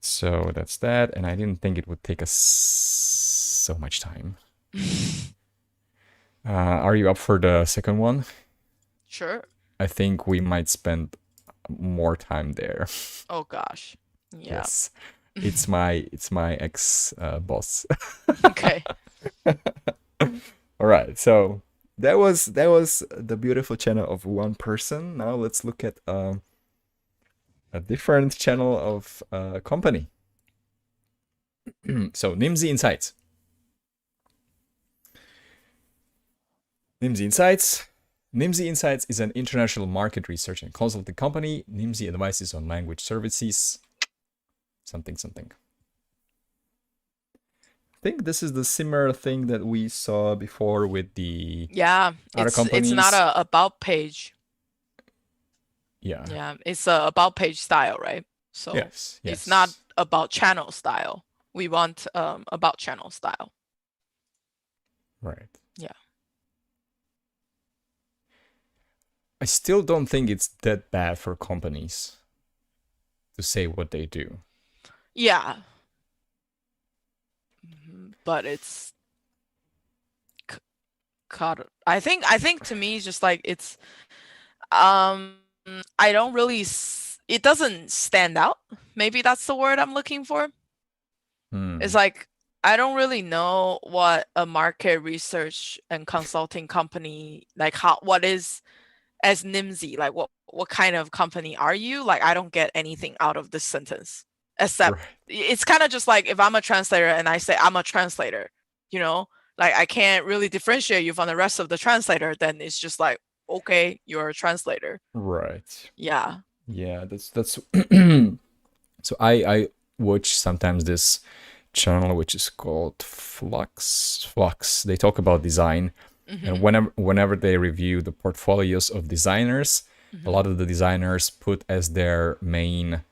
So that's that. And I didn't think it would take us so much time. Are you up for the second one? Sure. I think we might spend more time there. Oh gosh. Yeah. Yes. It's my ex boss. Okay. All right. So that was the beautiful channel of one person. Now let's look at a different channel of a company. So Nimdzi Insights. Nimdzi Insights. Nimdzi Insights is an international market research and consulting company. Nimdzi advises on language services. Something. I think this is the similar thing that we saw before with the other companies. It's not a about page. Yeah. Yeah, it's a about page style, right? So yes. it's not about channel style. We want about channel style. Right. Yeah. I still don't think it's that bad for companies to say what they do. Yeah. But it's I think to me, just like it's I don't really it doesn't stand out. Maybe that's the word I'm looking for. It's like I don't really know what a market research and consulting company, like what is as Nimdzi, like what kind of company are you? Like I don't get anything out of this sentence, except it's kind of just like if I'm a translator and I say I'm a translator, you know, like I can't really differentiate you from the rest of the translator. Then it's just like, okay, you're a translator. Right. Yeah. Yeah, that's so I watch sometimes this channel which is called Flux. They talk about design. And whenever they review the portfolios of designers, a lot of the designers put as their main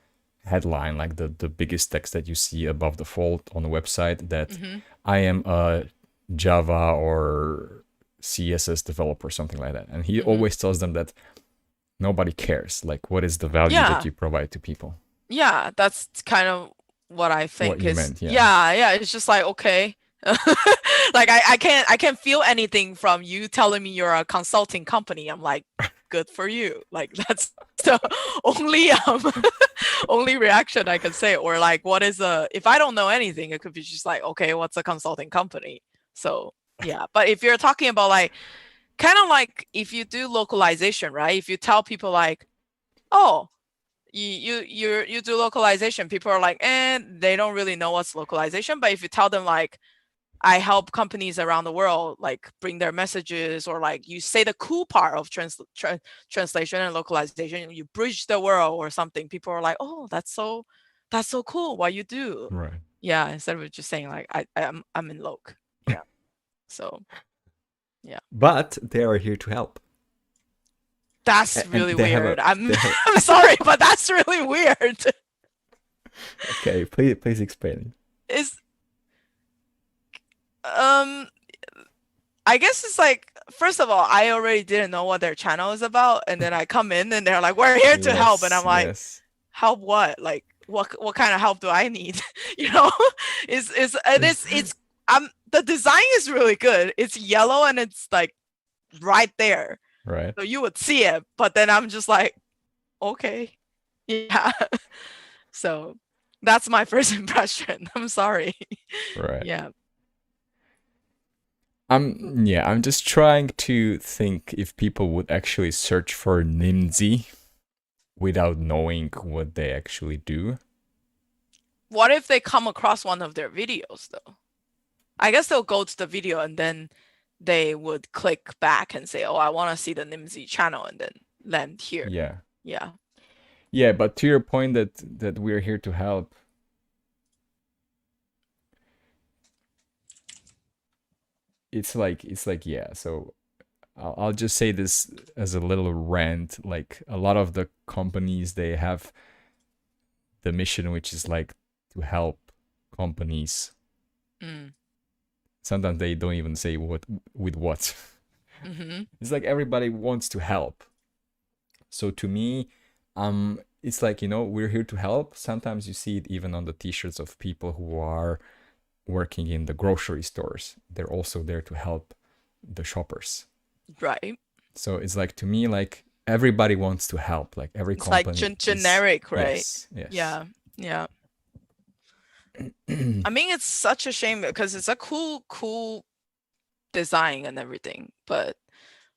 headline, like the biggest text that you see above the fold on the website, that I am a Java or CSS developer, something like that. And he always tells them that nobody cares. Like, what is the value that you provide to people? Yeah, that's kind of what I think what you is. Meant, yeah. It's just like, okay. Like I can't feel anything from you telling me you're a consulting company. I'm like, good for you. Like that's the only reaction I can say. Or like, what is if I don't know anything, it could be just like, okay, what's a consulting company? So yeah, but if you're talking about like kind of like if you do localization, right? If you tell people like, oh, you do localization, people are like, they don't really know what's localization. But if you tell them like, I help companies around the world like bring their messages, or like you say the cool part of translation and localization, you bridge the world or something, people are like, oh, that's so cool what you do. Right. Yeah, instead of just saying like I'm in loc. Yeah. So yeah. But they are here to help. That's really weird. I'm sorry, but that's really weird. Okay, please explain. I guess it's like, first of all, I already didn't know what their channel is about, and then I come in and they're like, we're here to help, and I'm like, help what? Like what kind of help do I need? You know, the design is really good. It's yellow and it's like right there. Right. So you would see it, but then I'm just like, okay. Yeah. So that's my first impression. I'm sorry. Right. Yeah. I'm just trying to think if people would actually search for Nimdzi without knowing what they actually do. What if they come across one of their videos though? I guess they'll go to the video and then they would click back and say, oh, I want to see the Nimdzi channel, and then land here. Yeah. Yeah. Yeah, but to your point that we're here to help. It's like yeah, so I'll just say this as a little rant. Like a lot of the companies, they have the mission which is like to help companies. Sometimes they don't even say what with what. It's like everybody wants to help. So to me, it's like, you know, we're here to help. Sometimes you see it even on the t-shirts of people who are working in the grocery stores. They're also there to help the shoppers. Right. So it's like, to me, like everybody wants to help. Like every It's company like generic, right? Yes, yes. Yeah. Yeah. I mean, it's such a shame because it's a cool design and everything, but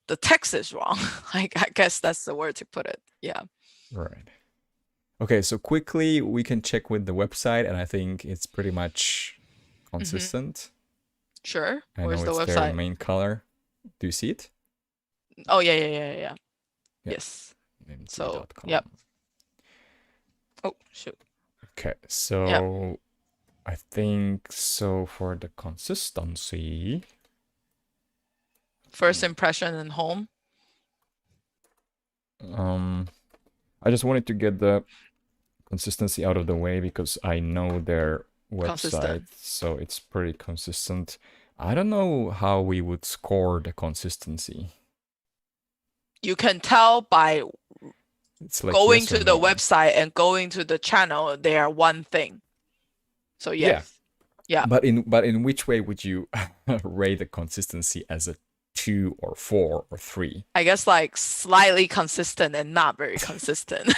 the text is wrong. Like, I guess that's the word to put it. Yeah. Right. Okay, so quickly we can check with the website, and I think it's pretty much consistent. Sure. I Where's know the it's their website? main color. Do you see it? Oh, yeah. Yeah. Yes. Nimdzi.com. So, yep. Oh, shoot. Okay, so I think so for the consistency. First impression and home. I just wanted to get the consistency out of the way because I know their website, Consistent. so it's pretty consistent. I don't know how we would score the consistency. You can tell by It's like going yes or to the no. website and going to the channel, they are one thing. So yes. Yeah. But in which way would you rate the consistency, as a 2 or 4 or 3? I guess like slightly consistent and not very consistent.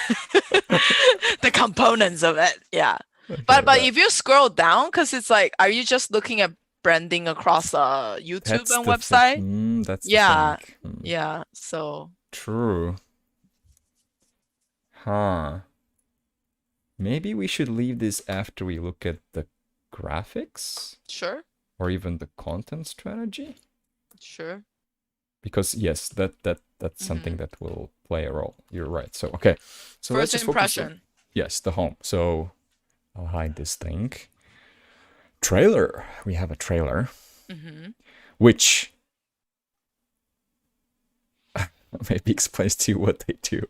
The components of it. Yeah. Okay, But if you scroll down, because it's like, are you just looking at branding across YouTube that's and the website? that's Yeah. the thing. Yeah. So True. Huh. Maybe we should leave this after we look at the graphics sure. or even the content strategy. Sure. Because yes, that's something that will play a role. You're right. So okay. So let's First just focus on, impression. yes, the home. So I'll hide this thing. Trailer. We have a trailer. Which maybe explains to you what they do.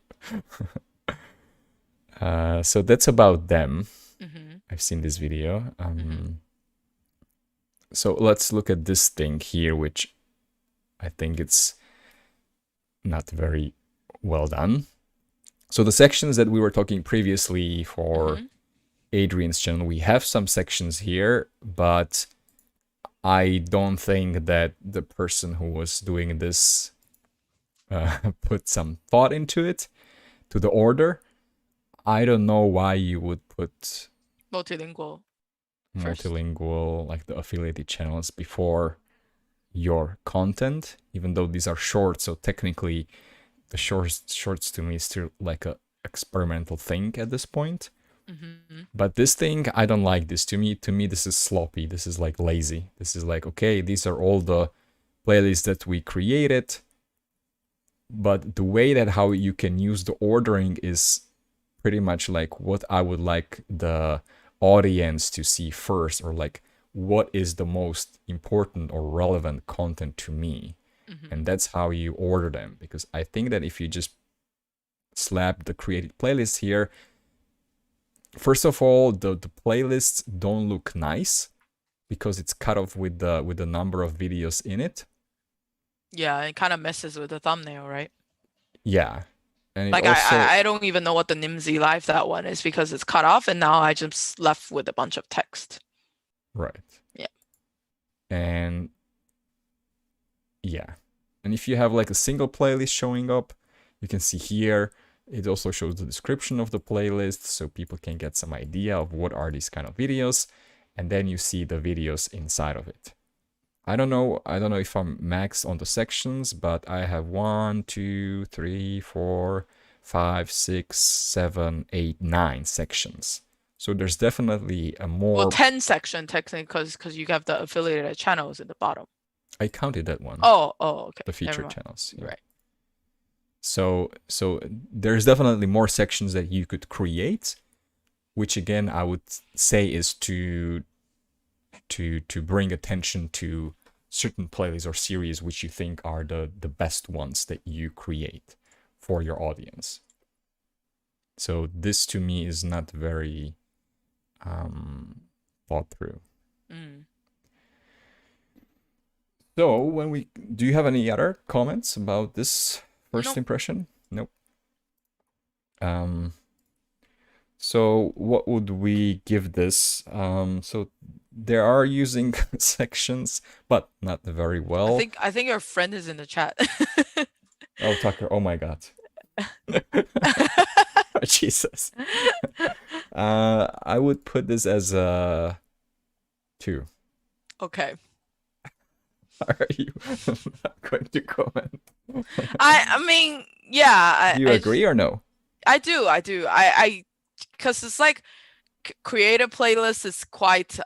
So that's about them. I've seen this video. So let's look at this thing here, which I think it's not very well done. So the sections that we were talking previously for Adrian's channel, we have some sections here, but I don't think that the person who was doing this put some thought into it, to the order. I don't know why you would put Multilingual. multilingual, like the affiliated channels, before your content, even though these are short. So technically the shorts to me is still like a experimental thing at this point. But this thing, I don't like this. To me this is sloppy. This is like lazy. This is like, okay, these are all the playlists that we created, but the way that how you can use the ordering is pretty much like what I would like the audience to see first, or like what is the most important or relevant content to me. And that's how you order them, because I think that if you just slap the created playlist here, first of all, the playlists don't look nice because it's cut off with the number of videos in it. Yeah, it kind of messes with the thumbnail, right? Yeah. And like also, I don't even know what the Nimdzi live that one is, because it's cut off and now I just left with a bunch of text. Right. Yeah. And yeah. And if you have like a single playlist showing up, you can see here It also shows the description of the playlist so people can get some idea of what are these kind of videos. And then you see the videos inside of it. I don't know if I'm maxed on the sections, but I have 1, 2, 3, 4, 5, 6, 7, 8, 9 sections. So there's definitely a more... Well, 10 section technically because you have the affiliated channels in the bottom. I counted that one. Oh, okay. The featured channels. Yeah. Right. So there's definitely more sections that you could create, which again I would say is to bring attention to certain playlists or series which you think are the best ones that you create for your audience. So this to me is not very thought through. So do you have any other comments about this first impression? Nope. So what would we give this? So they are using sections, but not very well. I think your friend is in the chat. Oh, Tucker! Oh my God! Jesus! I would put this as a 2. Okay. Are you not going to comment? I mean, yeah. Do you agree or no? I do. Because it's like create a playlist is quite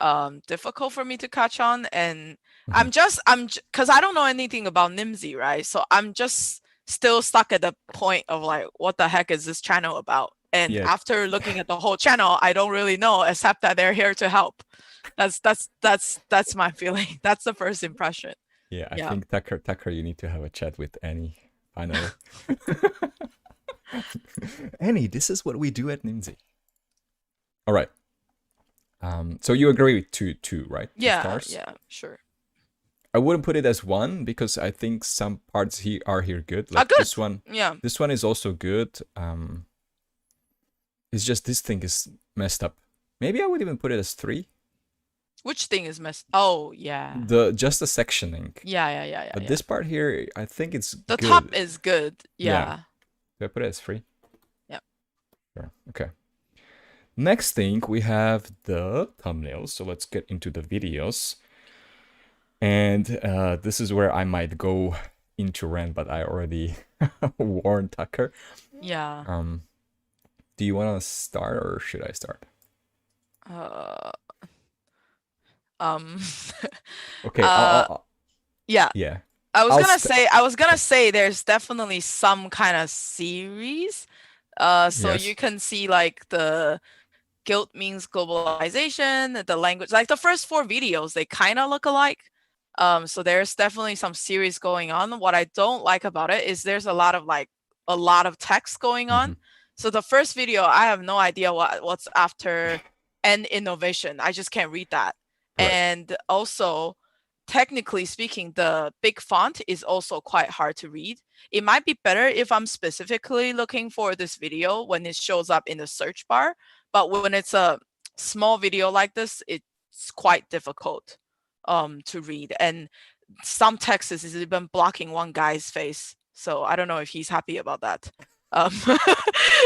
difficult for me to catch on, and I'm because I don't know anything about Nimdzi, right? So I'm just still stuck at the point of like, what the heck is this channel about? And after looking at the whole channel, I don't really know, except that they're here to help. That's my feeling. That's the first impression. Yeah, I think Tucker, you need to have a chat with Anny. I know. Anny, this is what we do at Nimdzi. All right. So you agree with 2, right? Yeah, sure. I wouldn't put it as 1 because I think some parts are here good. Like good. This one. Yeah. This one is also good. It's just this thing is messed up. Maybe I would even put it as 3. Which thing is messed? Oh, yeah. Just the sectioning. Yeah. But this part here, I think it's the good. top is good. Yeah. Do I put it as 3? Yeah. Sure. Okay. Next thing, we have the thumbnails. So let's get into the videos. And this is where I might go into rant, but I already warned Tucker. Yeah. Do you want to start or should I start? Okay. Yeah. I was gonna say there's definitely some kind of series. So you can see like the guilt means globalization, the language, like the first 4 videos, they kind of look alike. So there's definitely some series going on. What I don't like about it is there's a lot of text going on. So the first video, I have no idea what's after and innovation. I just can't read that. Right. And also, technically speaking, the big font is also quite hard to read. It might be better if I'm specifically looking for this video when it shows up in the search bar. But when it's a small video like this, it's quite difficult to read. And some text is even blocking one guy's face. So I don't know if he's happy about that.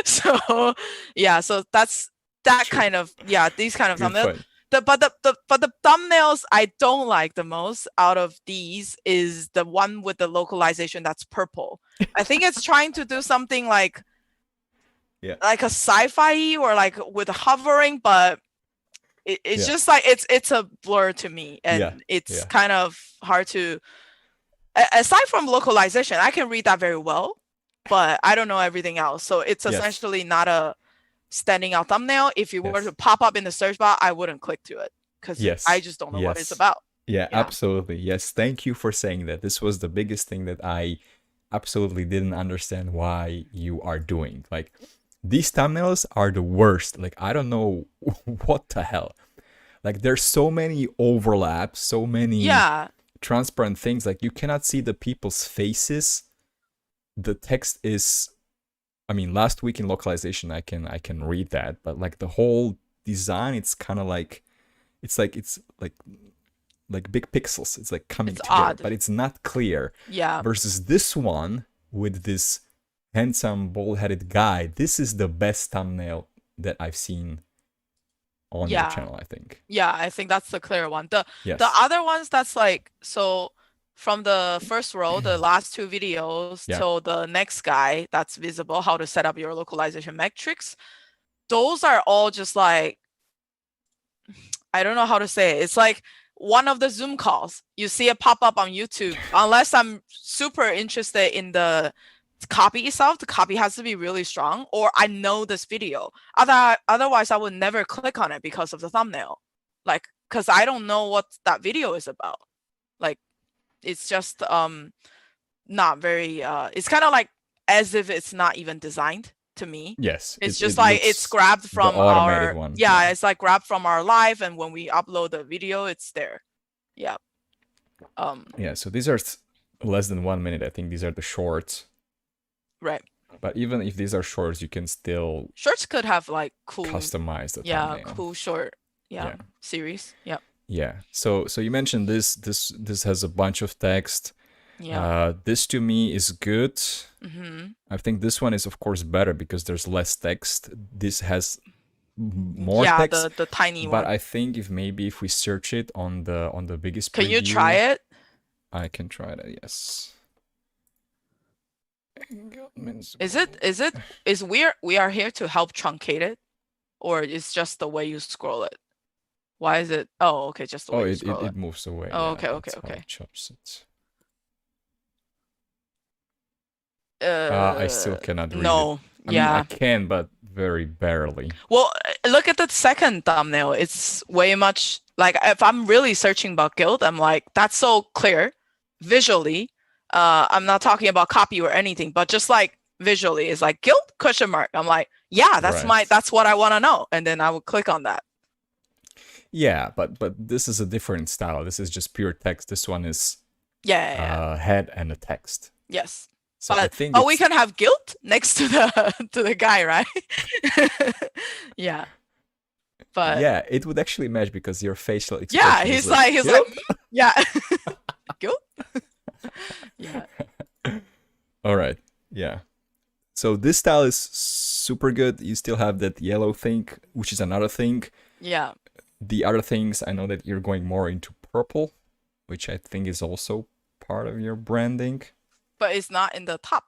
So yeah, so that's that True. Kind of these kind of thumbnails. But the thumbnails I don't like the most out of these is the one with the localization that's purple. I think it's trying to do something like a sci-fi or like with hovering, but it's just like it's a blur to me, and it's kind of hard to. Aside from localization, I can read that very well, but I don't know everything else. So it's essentially not a standing out thumbnail. If you were to pop up in the search bar, I wouldn't click to it because I just don't know what it's about. Yeah, absolutely. Yes, thank you for saying that. This was the biggest thing that I absolutely didn't understand why you are doing. Like, these thumbnails are the worst. Like, I don't know what the hell. Like, there's so many overlaps, so many transparent things. Like, you cannot see the people's faces. The text is, I mean, last week in localization, I can read that, but like the whole design, it's kind of like, it's like big pixels. It's like coming together, but it's not clear. Yeah. Versus this one with this handsome, bald-headed guy. This is the best thumbnail that I've seen on your channel, I think. Yeah, I think that's the clear one. The Yes. other ones, that's like, so from the first row, the last two videos till the next guy that's visible, how to set up your localization metrics, those are all just like, I don't know how to say it. It's like one of the Zoom calls. You see it pop up on YouTube. Unless I'm super interested in the copy itself, the copy has to be really strong, or I know this video. Otherwise, I would never click on it because of the thumbnail. Like, because I don't know what that video is about. Like, it's just not very, it's kind of like as if it's not even designed to me. Yes. It's just like it's grabbed from our one. Yeah, it's like grabbed from our live, and when we upload the video, it's there. Yeah. Yeah, so these are less than 1 minute. I think these are the shorts. Right. But even if these are shorts, you can still shorts could have like cool customize the thumbnail. thumbnail. Cool short series. Yeah. Yeah. So you mentioned this has a bunch of text. Yeah. This to me is good. I think this one is of course better because there's less text. This has more text. Yeah, the tiny but one. I think if we search it on the biggest Can preview, you try it? I can try that, yes. Is we are here to help truncate it, or it's just the way you scroll it? Why is it? Oh, okay, just the way you scroll it moves away. Oh, yeah, okay. that's how it chops it. I still cannot read it. I mean, I can, but very barely. Well, look at the second thumbnail. It's way much like, if I'm really searching about guild, I'm like, that's so clear visually. I'm not talking about copy or anything, but just like visually, it's like guild ? I'm like, yeah, that's what I want to know, and then I will click on that. Yeah, but this is a different style. This is just pure text. This one is head and a text. Yes. So I think we can have guilt next to the guy, right? Yeah. But yeah, it would actually match because your facial expression. Yeah, he's like yeah. Guilt? Yeah. All right. Yeah. So this style is super good. You still have that yellow thing, which is another thing. Yeah. The other things, I know that you're going more into purple, which I think is also part of your branding. But it's not in the top.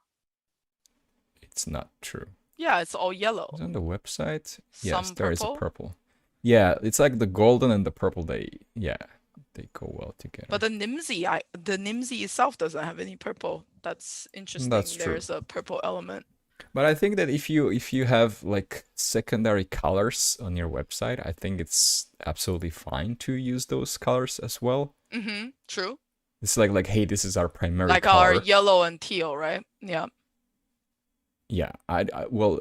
It's not true. Yeah, it's all yellow. It's on the website. Yes, there is a purple. purple. Yeah, it's like the golden and the purple. They go well together. But the Nimdzi itself doesn't have any purple. That's interesting. That's true. There's a purple element. But I think that if you have like secondary colors on your website, I think it's absolutely fine to use those colors as well. True. It's like, hey, this is our primary like color. Our yellow and teal, right? Yeah. Yeah, well.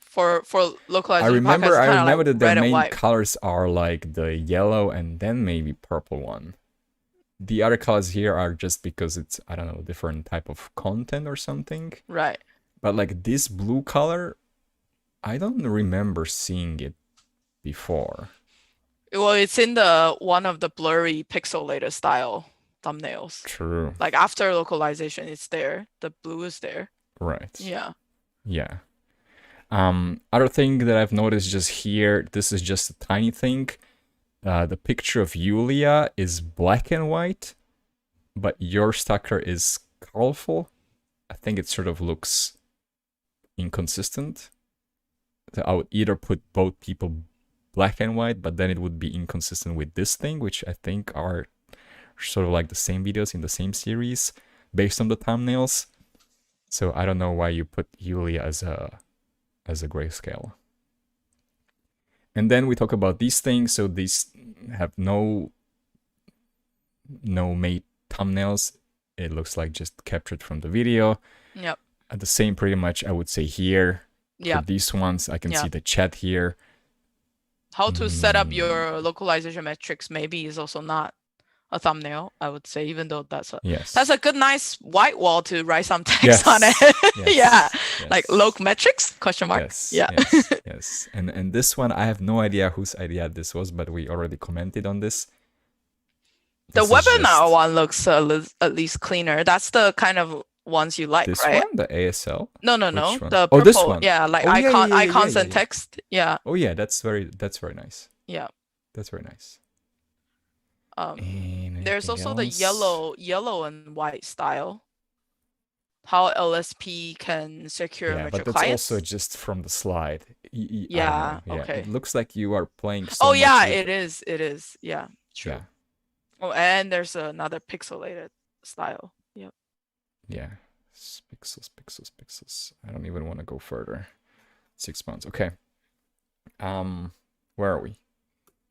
For localization, I remember like that the main white. colors are like the yellow and then maybe purple one. The other colors here are just because it's, I don't know, different type of content or something. Right. But like this blue color, I don't remember seeing it before. Well, it's in the one of the blurry pixelated style thumbnails. True. Like after localization, it's there. The blue is there. Right. Yeah. Yeah. Other thing that I've noticed just here, this is just a tiny thing. The picture of Yulia is black and white, but your Stucker is colorful. I think it sort of looks inconsistent. So I would either put both people black and white, but then it would be inconsistent with this thing, which I think are sort of like the same videos in the same series based on the thumbnails. So I don't know why you put Yulia as a grayscale. And then we talk about these things. So these have no made thumbnails. It looks like just captured from the video. Yep. The same pretty much I would say here. Yeah. For these ones, I can see the chat here. How to set up your localization metrics maybe is also not a thumbnail, I would say, even though that's a good nice white wall to write some text on it. Yes. Like loc metrics ? Yes. And this one, I have no idea whose idea this was, but we already commented on this. The webinar one looks at least cleaner. That's the kind of ones you like, This right? one, the ASL. No. Which one? The Oh, this purple, one. yeah, like Oh, yeah, yeah, icons yeah, and text. Yeah. Oh yeah, that's very nice. Yeah. That's very nice. There's also the else? yellow and white style. How LSP can secure Yeah, major but that's clients. also just from the slide. Yeah. Okay. It looks like you are playing so Oh much yeah, with it is. It is. Yeah. True. Yeah. Oh, and there's another pixelated style. Yep. Yeah. Pixels. I don't even want to go further. 6 months. Okay. Where are we?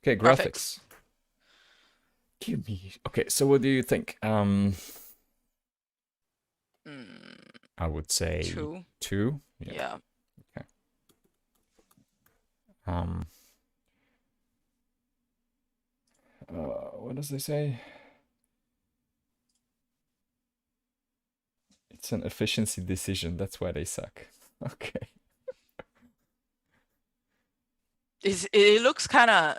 Okay, graphics. Give me. Okay, so what do you think? I would say 2. 2. Yeah. Okay. What does they say? It's an efficiency decision. That's why they suck. Okay. It looks kind of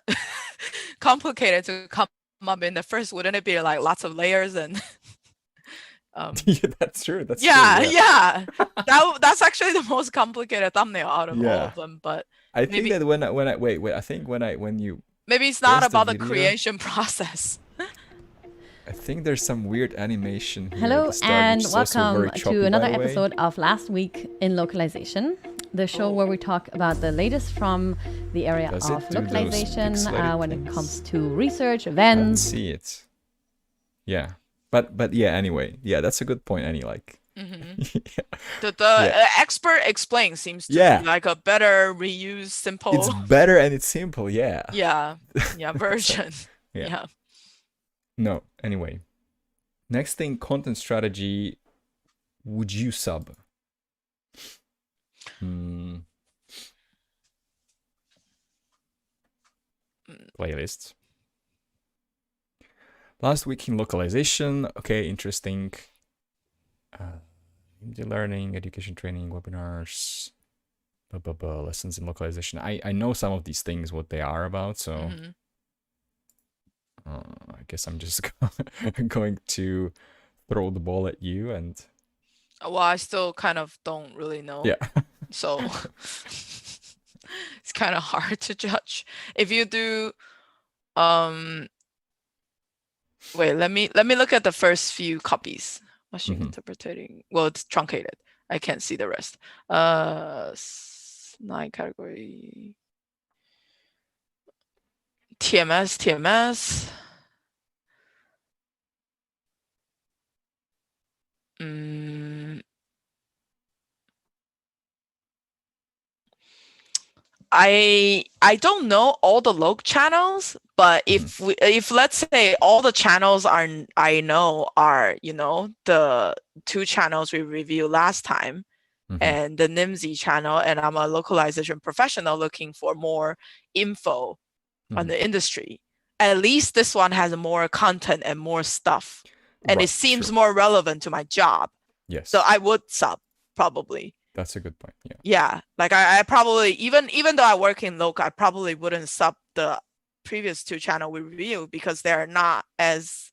complicated to come up in the first. Wouldn't it be like lots of layers and Yeah, that's true. That's yeah, true. yeah. That's actually the most complicated thumbnail out of all Yeah. of them. But I maybe, think that when I wait, I think when you maybe it's not press about the video, creation process. I think there's some weird animation here. Hello at the start, and which is also welcome very choppy, to by another the way. episode of Last Week in Localization, the show where we talk about the latest from the area Does it of do those localization pixelated when it things? comes to research, I events. see it. Yeah, but yeah. Anyway, yeah, that's a good point. Annie, like. The expert explain seems to be like a better reuse simple. It's better and it's simple. Yeah. Yeah. Version. Yeah. No. Anyway, next thing, content strategy. Would you sub? Playlists. Last week in localization. Okay, interesting. Nimdzi learning, education training, webinars, lessons in localization. I know some of these things, what they are about, so I guess I'm just going to throw the ball at you and. Well, I still kind of don't really know. Yeah. So it's kind of hard to judge. If you do, wait, let me look at the first few copies. Machine interpreting. Well, it's truncated. I can't see the rest. 9 category. TMS. I don't know all the log channels, but if let's say all the channels I know are, the 2 channels we reviewed last time and the Nimdzi channel, and I'm a localization professional looking for more info on the industry, at least this one has more content and more stuff, and it seems more relevant to my job. Yes. So I would sub probably. That's a good point. Yeah. Yeah, like I probably even though I work in local, I probably wouldn't sub the previous 2 channel we reviewed because they're not as,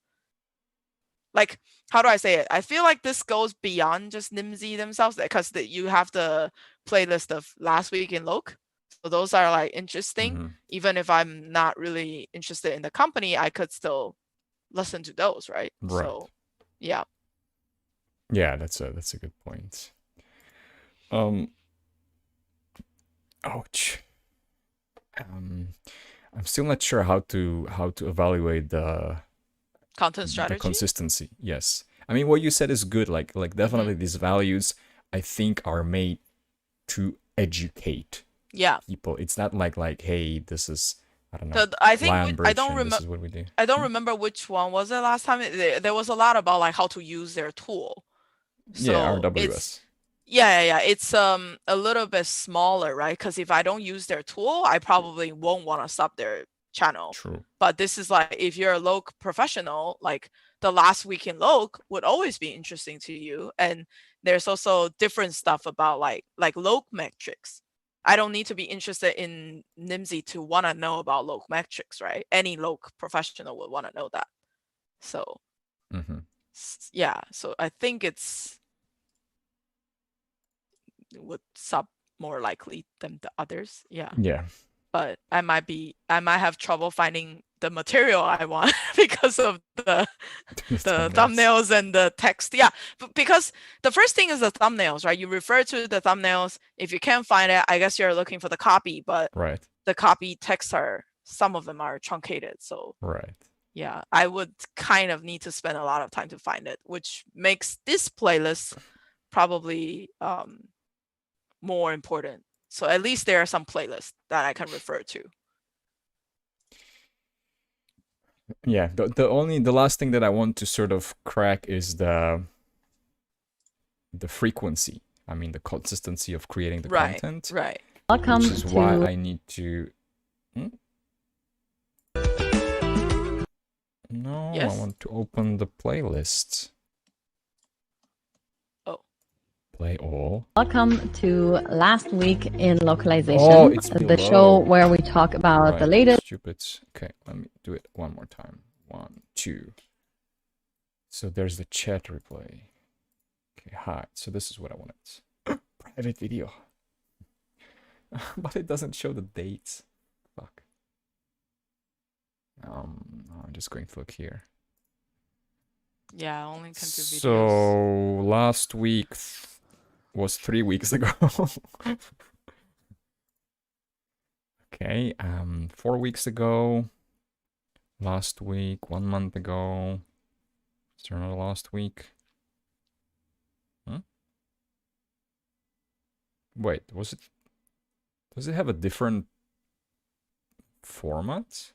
like, how do I say it? I feel like this goes beyond just Nimdzi themselves, because you have the playlist of last week in loc. So those are like interesting. Even if I'm not really interested in the company, I could still listen to those, right? So yeah. Yeah, that's a good point. Ouch. I'm still not sure how to evaluate the content strategy, the consistency. Yes, I mean what you said is good. Like definitely these values I think are made to educate. People. It's not like hey, this is, I don't know. I think I don't remember. This is what we do. I don't remember which one was it last time. There was a lot about like how to use their tool. So RWS. Yeah. It's a little bit smaller, right? Because if I don't use their tool, I probably won't want to sub their channel. True. But this is like, if you're a loc professional, like the last week in loc would always be interesting to you. And there's also different stuff about like loc metrics. I don't need to be interested in Nimdzi to want to know about loc metrics, right? Any loc professional would want to know that. So yeah, so I think it's would sub more likely than the others. Yeah. Yeah. But I might have trouble finding the material I want because of the thumbnails and the text. Yeah, because the first thing is the thumbnails, right? You refer to the thumbnails. If you can't find it, I guess you're looking for the copy, but right. The copy texts some of them are truncated. So right. Yeah, I would kind of need to spend a lot of time to find it, which makes this playlist probably more important. So at least there are some playlists that I can refer to. Yeah, the last thing that I want to sort of crack is the frequency. I mean, the consistency of creating the content. Right. Welcome which is to why I need to. No, Yes? I want to open the playlist. Oh. Play all. Welcome to Last Week in Localization, Oh, it's the below. show where we talk about Right, the latest. Stupid. Okay, let me do it one more time. 1, 2. So there's the chat replay. Okay, hi. So this is what I wanted. Private video. But it doesn't show the dates. Fuck. I'm just going to look here. Yeah, I only can do videos. So last week was 3 weeks ago. Okay, 4 weeks ago. Last week, 1 month ago. Is there another last week? Wait, was it? Does it have a different format?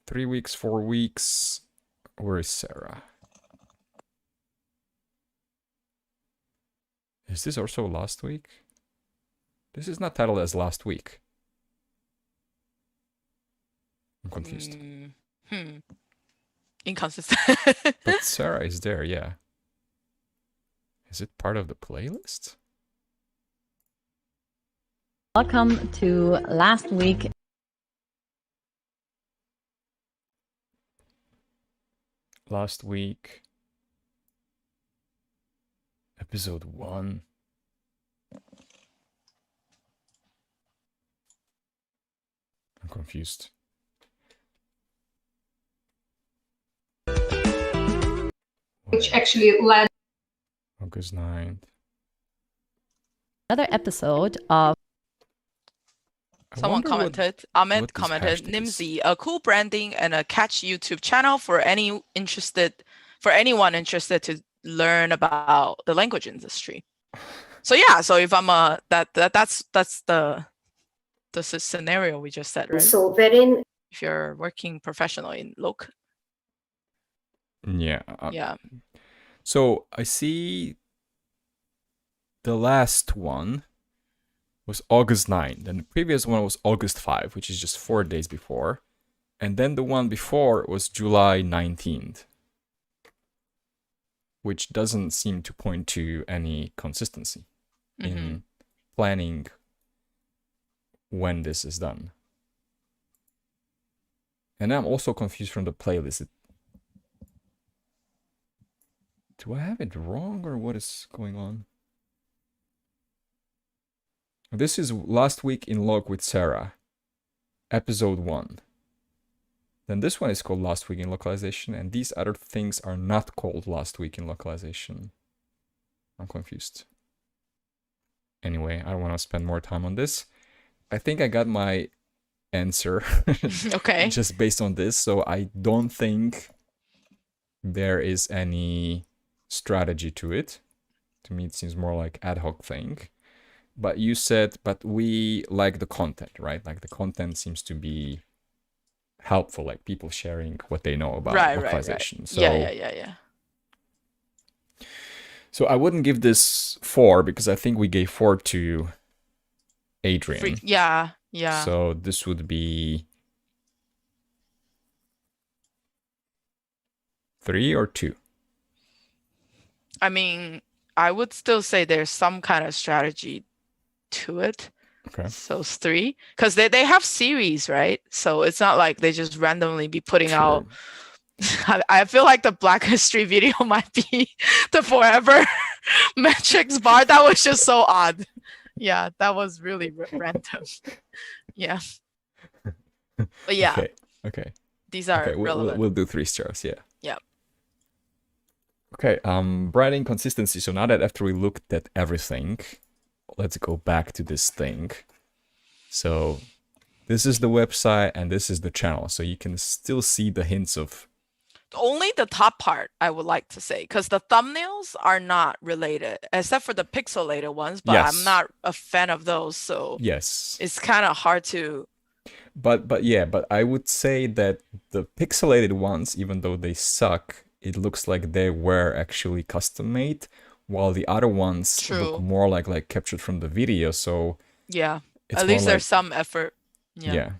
3 weeks, 4 weeks. Where is Sarah? Is this also last week? This is not titled as last week. I'm confused. Inconsistent. But Sarah is there, yeah. Is it part of the playlist? Welcome to Last Week. Last week. Episode 1. I'm confused. Which actually led August 9th. Another episode of Someone commented, Ahmed what this commented, hashtag is. Nimdzi, a cool branding and a catch YouTube channel for anyone interested to learn about the language industry. So yeah, so if I'm that's the scenario we just said, right? so wherein If you're working professionally in local. Yeah. Yeah. So I see the last one was August 9th, and the previous one was August 5, which is just 4 days before. And then the one before was July 19th, which doesn't seem to point to any consistency in planning when this is done. And I'm also confused from the playlist. Do I have it wrong or what is going on? This is Last Week in Log with Sarah, episode 1. Then this one is called Last Week in Localization, and these other things are not called Last Week in Localization. I'm confused. Anyway, I don't want to spend more time on this. I think I got my answer. Okay. Just based on this, so I don't think there is any strategy to it. To me, it seems more like ad hoc thing. But you said, but we like the content, right? Like the content seems to be helpful, like people sharing what they know about localization. Right. So, Yeah. So I wouldn't give this 4 because I think we gave 4 to Adrian. Yeah. So this would be 3 or 2. I mean, I would still say there's some kind of strategy to it. Okay. So it's 3, because they have series, right? So it's not like they just randomly be putting out I feel like the Black History video might be the forever metrics bar. That was just so odd. Yeah, that was really random. Yeah. But yeah, Okay. these are Okay. relevant. We'll do 3 stars. Yeah. Yeah. Okay. Branding consistency. So now that after we looked at everything, let's go back to this thing. So this is the website and this is the channel. So you can still see the hints of. Only the top part I would like to say, because the thumbnails are not related, except for the pixelated ones, but I'm Yes. not a fan of those, so Yes. it's kind of hard to. But yeah, but I would say that the pixelated ones, even though they suck, it looks like they were actually custom made, while the other ones look True. more like captured from the video. So Yeah, it's at more least like, there's some effort. yeah.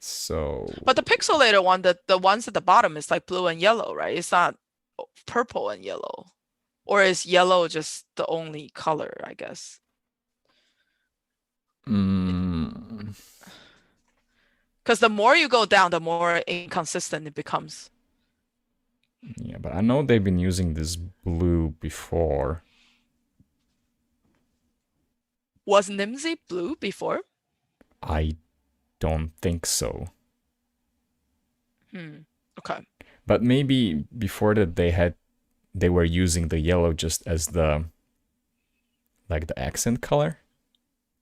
So But the pixelated one, the ones at the bottom is like blue and yellow, right? It's not purple and yellow. Or is yellow just the only color, I guess? Because the more you go down, the more inconsistent it becomes. Yeah, but I know they've been using this blue before. Was Nimdzi blue before? I don't think so. Okay. But maybe before that they were using the yellow just as the accent color.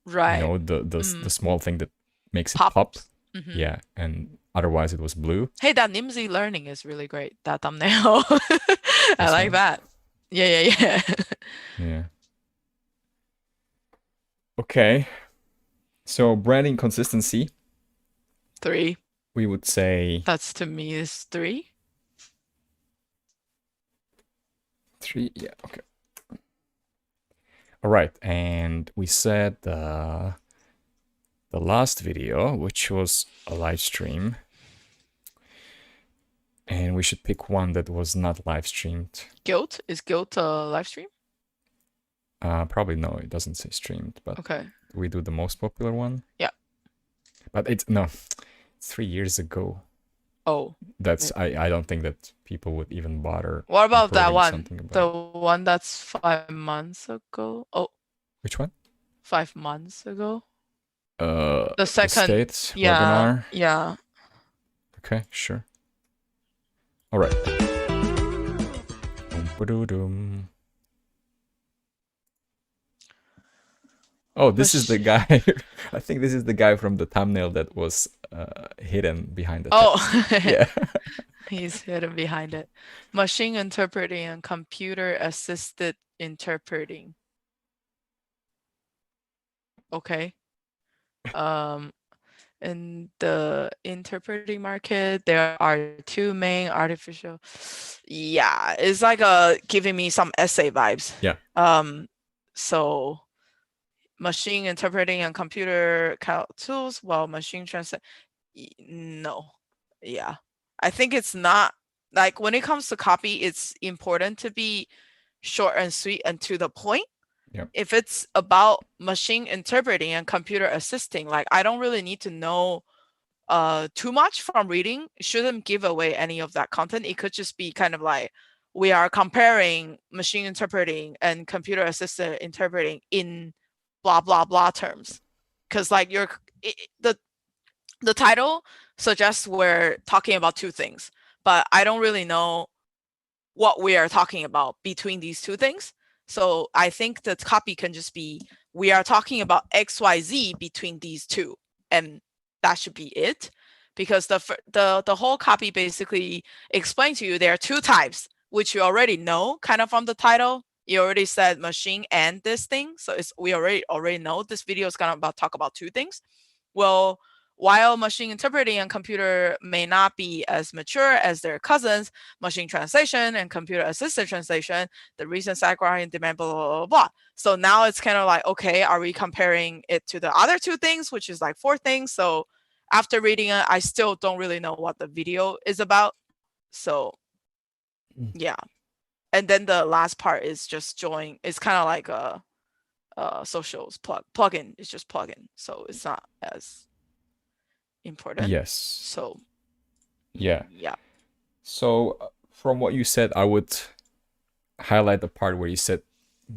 Right. You know, the small thing that makes it Pop. pop. Yeah, and otherwise it was blue. Hey, that Nimdzi learning is really great. That thumbnail. I This like one? that. Yeah. Yeah. Okay. So branding consistency, 3. we would say That's to me is 3. 3. Yeah, okay. All right, and we said the last video, which was a live stream, and we should pick one that was not live streamed. Guilt? Is Guilt a live stream? Probably no, it doesn't say streamed, but Okay. we do the most popular one. Yeah. But it's 3 years ago. Oh. That's I don't think that people would even bother. What about that improving one? something about The one that's 5 months ago? Oh, Which one? 5 months ago? The second- States Yeah. webinar. Yeah. Okay, sure. All right. Ba-doo-dum. Oh, this is the guy. I think this is the guy from the thumbnail that was hidden behind the Oh, text. Yeah. he's hidden behind it. Machine interpreting and computer assisted interpreting. Okay. In the interpreting market, there are 2 main artificial. Yeah, it's like giving me some essay vibes. Yeah. So machine interpreting and computer tools, while machine translate. No. Yeah. I think it's not like when it comes to copy, it's important to be short and sweet and to the point. Yep. If it's about machine interpreting and computer assisting, like I don't really need to know too much from reading. It shouldn't give away any of that content. It could just be kind of like we are comparing machine interpreting and computer assisted interpreting in blah blah blah terms, because like the title suggests we're talking about 2 things, but I don't really know what we are talking about between these 2 things. So I think the copy can just be we are talking about XYZ between these 2, and that should be it, because the whole copy basically explains to you there are 2 types, which you already know kind of from the title. You already said machine and this thing, so we already know this video is gonna talk about 2 things. Well, while machine interpreting and computer may not be as mature as their cousins, machine translation and computer assisted translation, the recent cycle in demand, blah, blah, blah, blah. So now it's kind of like, okay, are we comparing it to the other 2 things, which is like 4 things? So after reading it, I still don't really know what the video is about. So yeah. And then the last part is just join. It's kind of like a socials plugin. It's just plugin. So it's not as important. Yes. So Yeah. Yeah. So from what you said, I would highlight the part where you said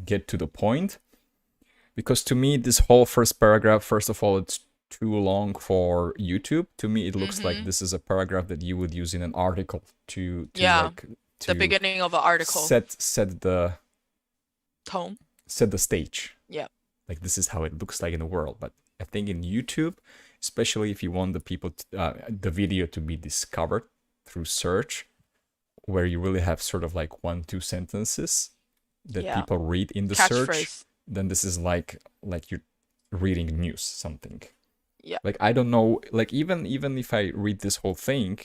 get to the point, because to me this whole first paragraph, first of all, it's too long for YouTube. To me it looks like this is a paragraph that you would use in an article to Yeah. like The beginning of an article. set the Tone. set the stage. Yeah. Like this is how it looks like in the world. But I think in YouTube, especially if you want the people the video to be discovered through search, where you really have sort of like 1-2 sentences that people read in the search, then this is like you're reading news, something. Yeah. Like I don't know, like even if I read this whole thing,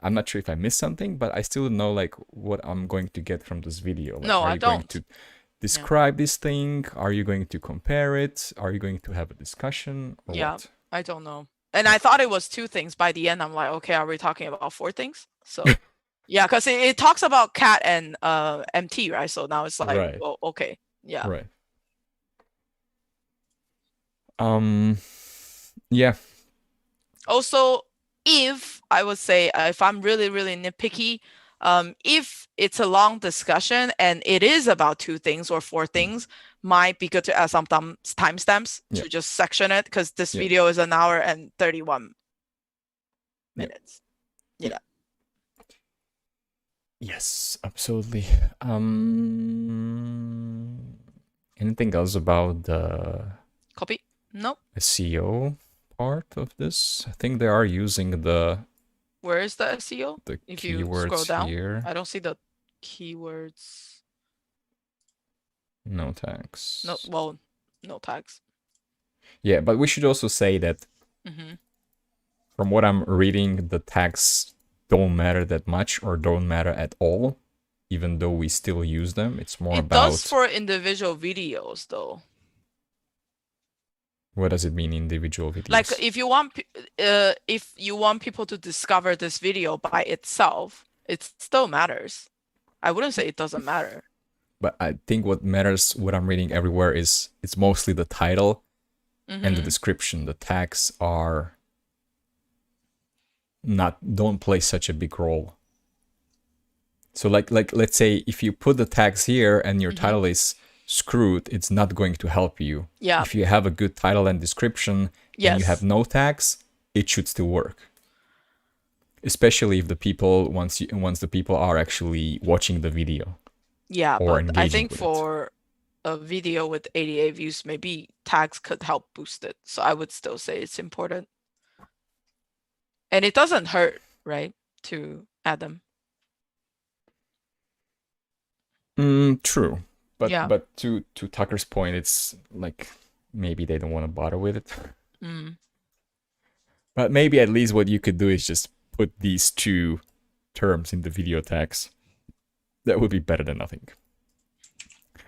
I'm not sure if I missed something, but I still know like what I'm going to get from this video. Like, No, are I you going don't. to describe this thing? Are you going to compare it? Are you going to have a discussion? Or what? I don't know. And I thought it was 2 things. By the end, I'm like, okay, are we talking about 4 things? So yeah, because it talks about cat and MT, right? So now it's like, Right. well, okay. Yeah. Right. Yeah. Also, if I would say, if I'm really, really nitpicky, if it's a long discussion and it is about 2 things or 4 things, might be good to add some timestamps to just section it, because this video is 1 hour and 31 minutes. Yeah. Yes, absolutely. Anything else about the Copy? Nope. SEO part of this? I think they are using the Where is the SEO? If you scroll keywords down, here. I don't see the keywords. No tags. No, well, no tags. Yeah, but we should also say that from what I'm reading, the tags don't matter that much or don't matter at all, even though we still use them. It's more about... It does for individual videos, though. What does it mean, individual videos? Like if you want people to discover this video by itself, it still matters. I wouldn't say it doesn't matter. But I think what matters, what I'm reading everywhere, is it's mostly the title and the description. The tags don't play such a big role. So like let's say if you put the tags here and your title is screwed, it's not going to help you. Yeah. If you have a good title and description and you have no tags, it should still work. Especially if the people once the people are actually watching the video. Yeah, or but I think with for a video with 88 views, maybe tags could help boost it. So I would still say it's important. And it doesn't hurt, right, to add them. True. But Yeah. but to Tucker's point, it's like maybe they don't want to bother with it. But maybe at least what you could do is just put these 2 terms in the video tags. That would be better than nothing.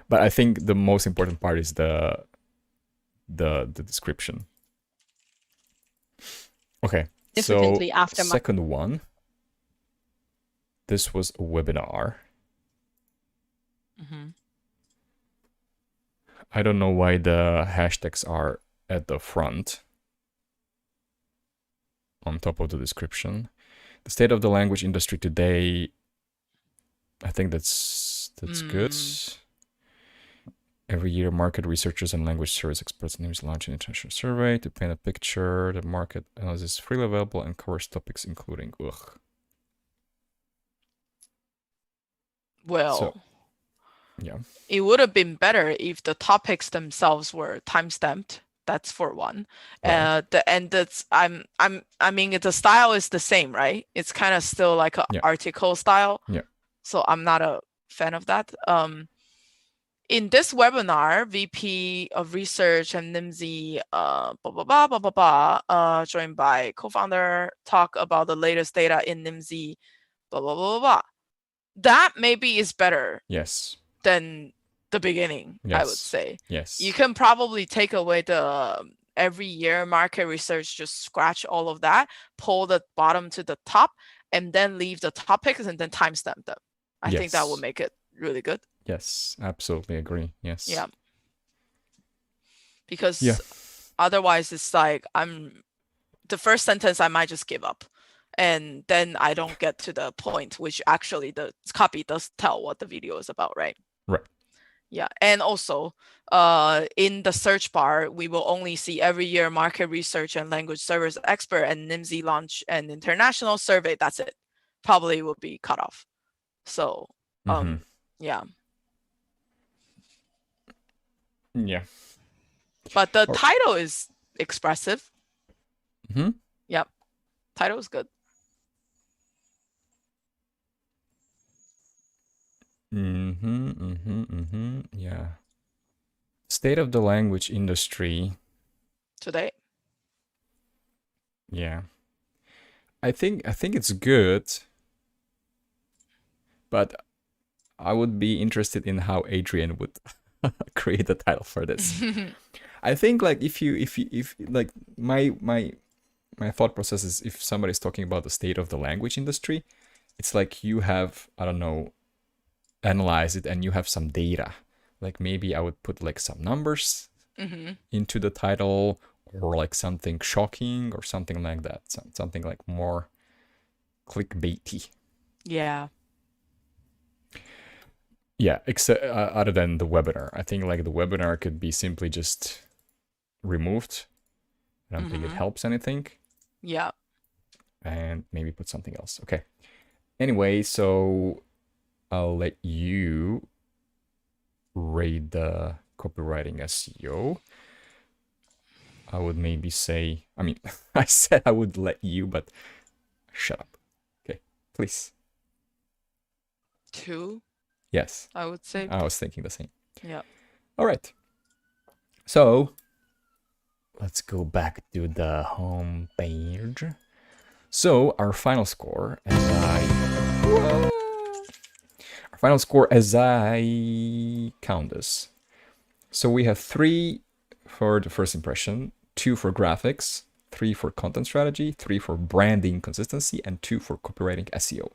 But I think the most important part is the description. Okay. So Significantly after second one. This was a webinar. I don't know why the hashtags are at the front, on top of the description. The state of the language industry today, I think that's good. Every year, market researchers and language service experts and names launch an international survey to paint a picture. The market analysis is freely available and covers topics including... Well, yeah. It would have been better if the topics themselves were timestamped. That's for one. Right. I mean, the style is the same, right? It's kind of still like an article style. Yeah. So I'm not a fan of that. In this webinar, VP of Research and Nimdzi, joined by co-founder, talk about the latest data in Nimdzi, blah, blah, blah, blah. That maybe is better. Yes. Than the beginning, I would say. Yes. You can probably take away the every year market research, just scratch all of that, pull the bottom to the top, and then leave the topics and then timestamp them. I think that would make it really good. Yes, absolutely agree. Yes. Yeah. Because otherwise it's like the first sentence I might just give up. and then I don't get to the point, which actually the copy does tell what the video is about, right? Right. Yeah, and also in the search bar, we will only see every year market research and language service expert and Nimdzi launch and international survey. That's it. Probably will be cut off. So yeah. Yeah. But the title is expressive. Yep. Title is good. Yeah. State of the language industry. Today. Yeah. I think it's good. But I would be interested in how Adrian would create a title for this. I think like if like my thought process is, if somebody's talking about the state of the language industry, it's like you have, I don't know, analyze it and you have some data. Like maybe I would put like some numbers into the title, or like something shocking or something like that. Something like more clickbaity. Yeah. Yeah, except other than the webinar. I think like the webinar could be simply just removed. I don't think it helps anything. Yeah. And maybe put something else. Okay. Anyway, so I'll let you rate the copywriting SEO. I would maybe say, I mean, I said I would let you, but shut up. Okay, please. 2. Yes. I would say. I was thinking the same. Yeah. All right. So let's go back to the home page. So our final score, as I count this. So we have 3 for the first impression, 2 for graphics, 3 for content strategy, 3 for branding consistency, and 2 for copywriting SEO.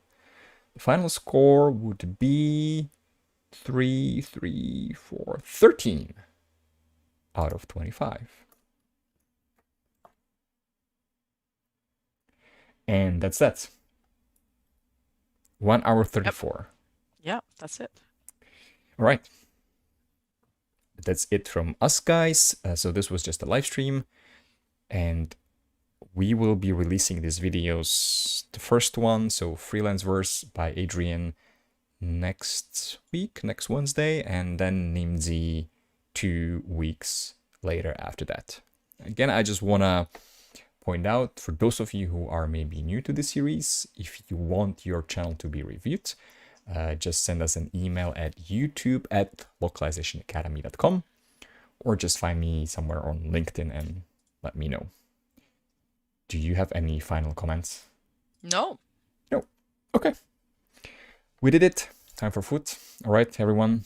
The final score would be 13 out of 25. And that's that. 1 hour 34. Yeah, that's it. All right. That's it from us, guys. So this was just a live stream, and we will be releasing these videos. The first one, so Freelanceverse by Adrian, next week, next Wednesday, and then Nimdzi 2 weeks later after that. Again, I just want to point out, for those of you who are maybe new to the series, if you want your channel to be reviewed, just send us an email at youtube@localizationacademy.com, or just find me somewhere on LinkedIn and let me know. Do you have any final comments? No. No. Okay. We did it. Time for food. All right, everyone.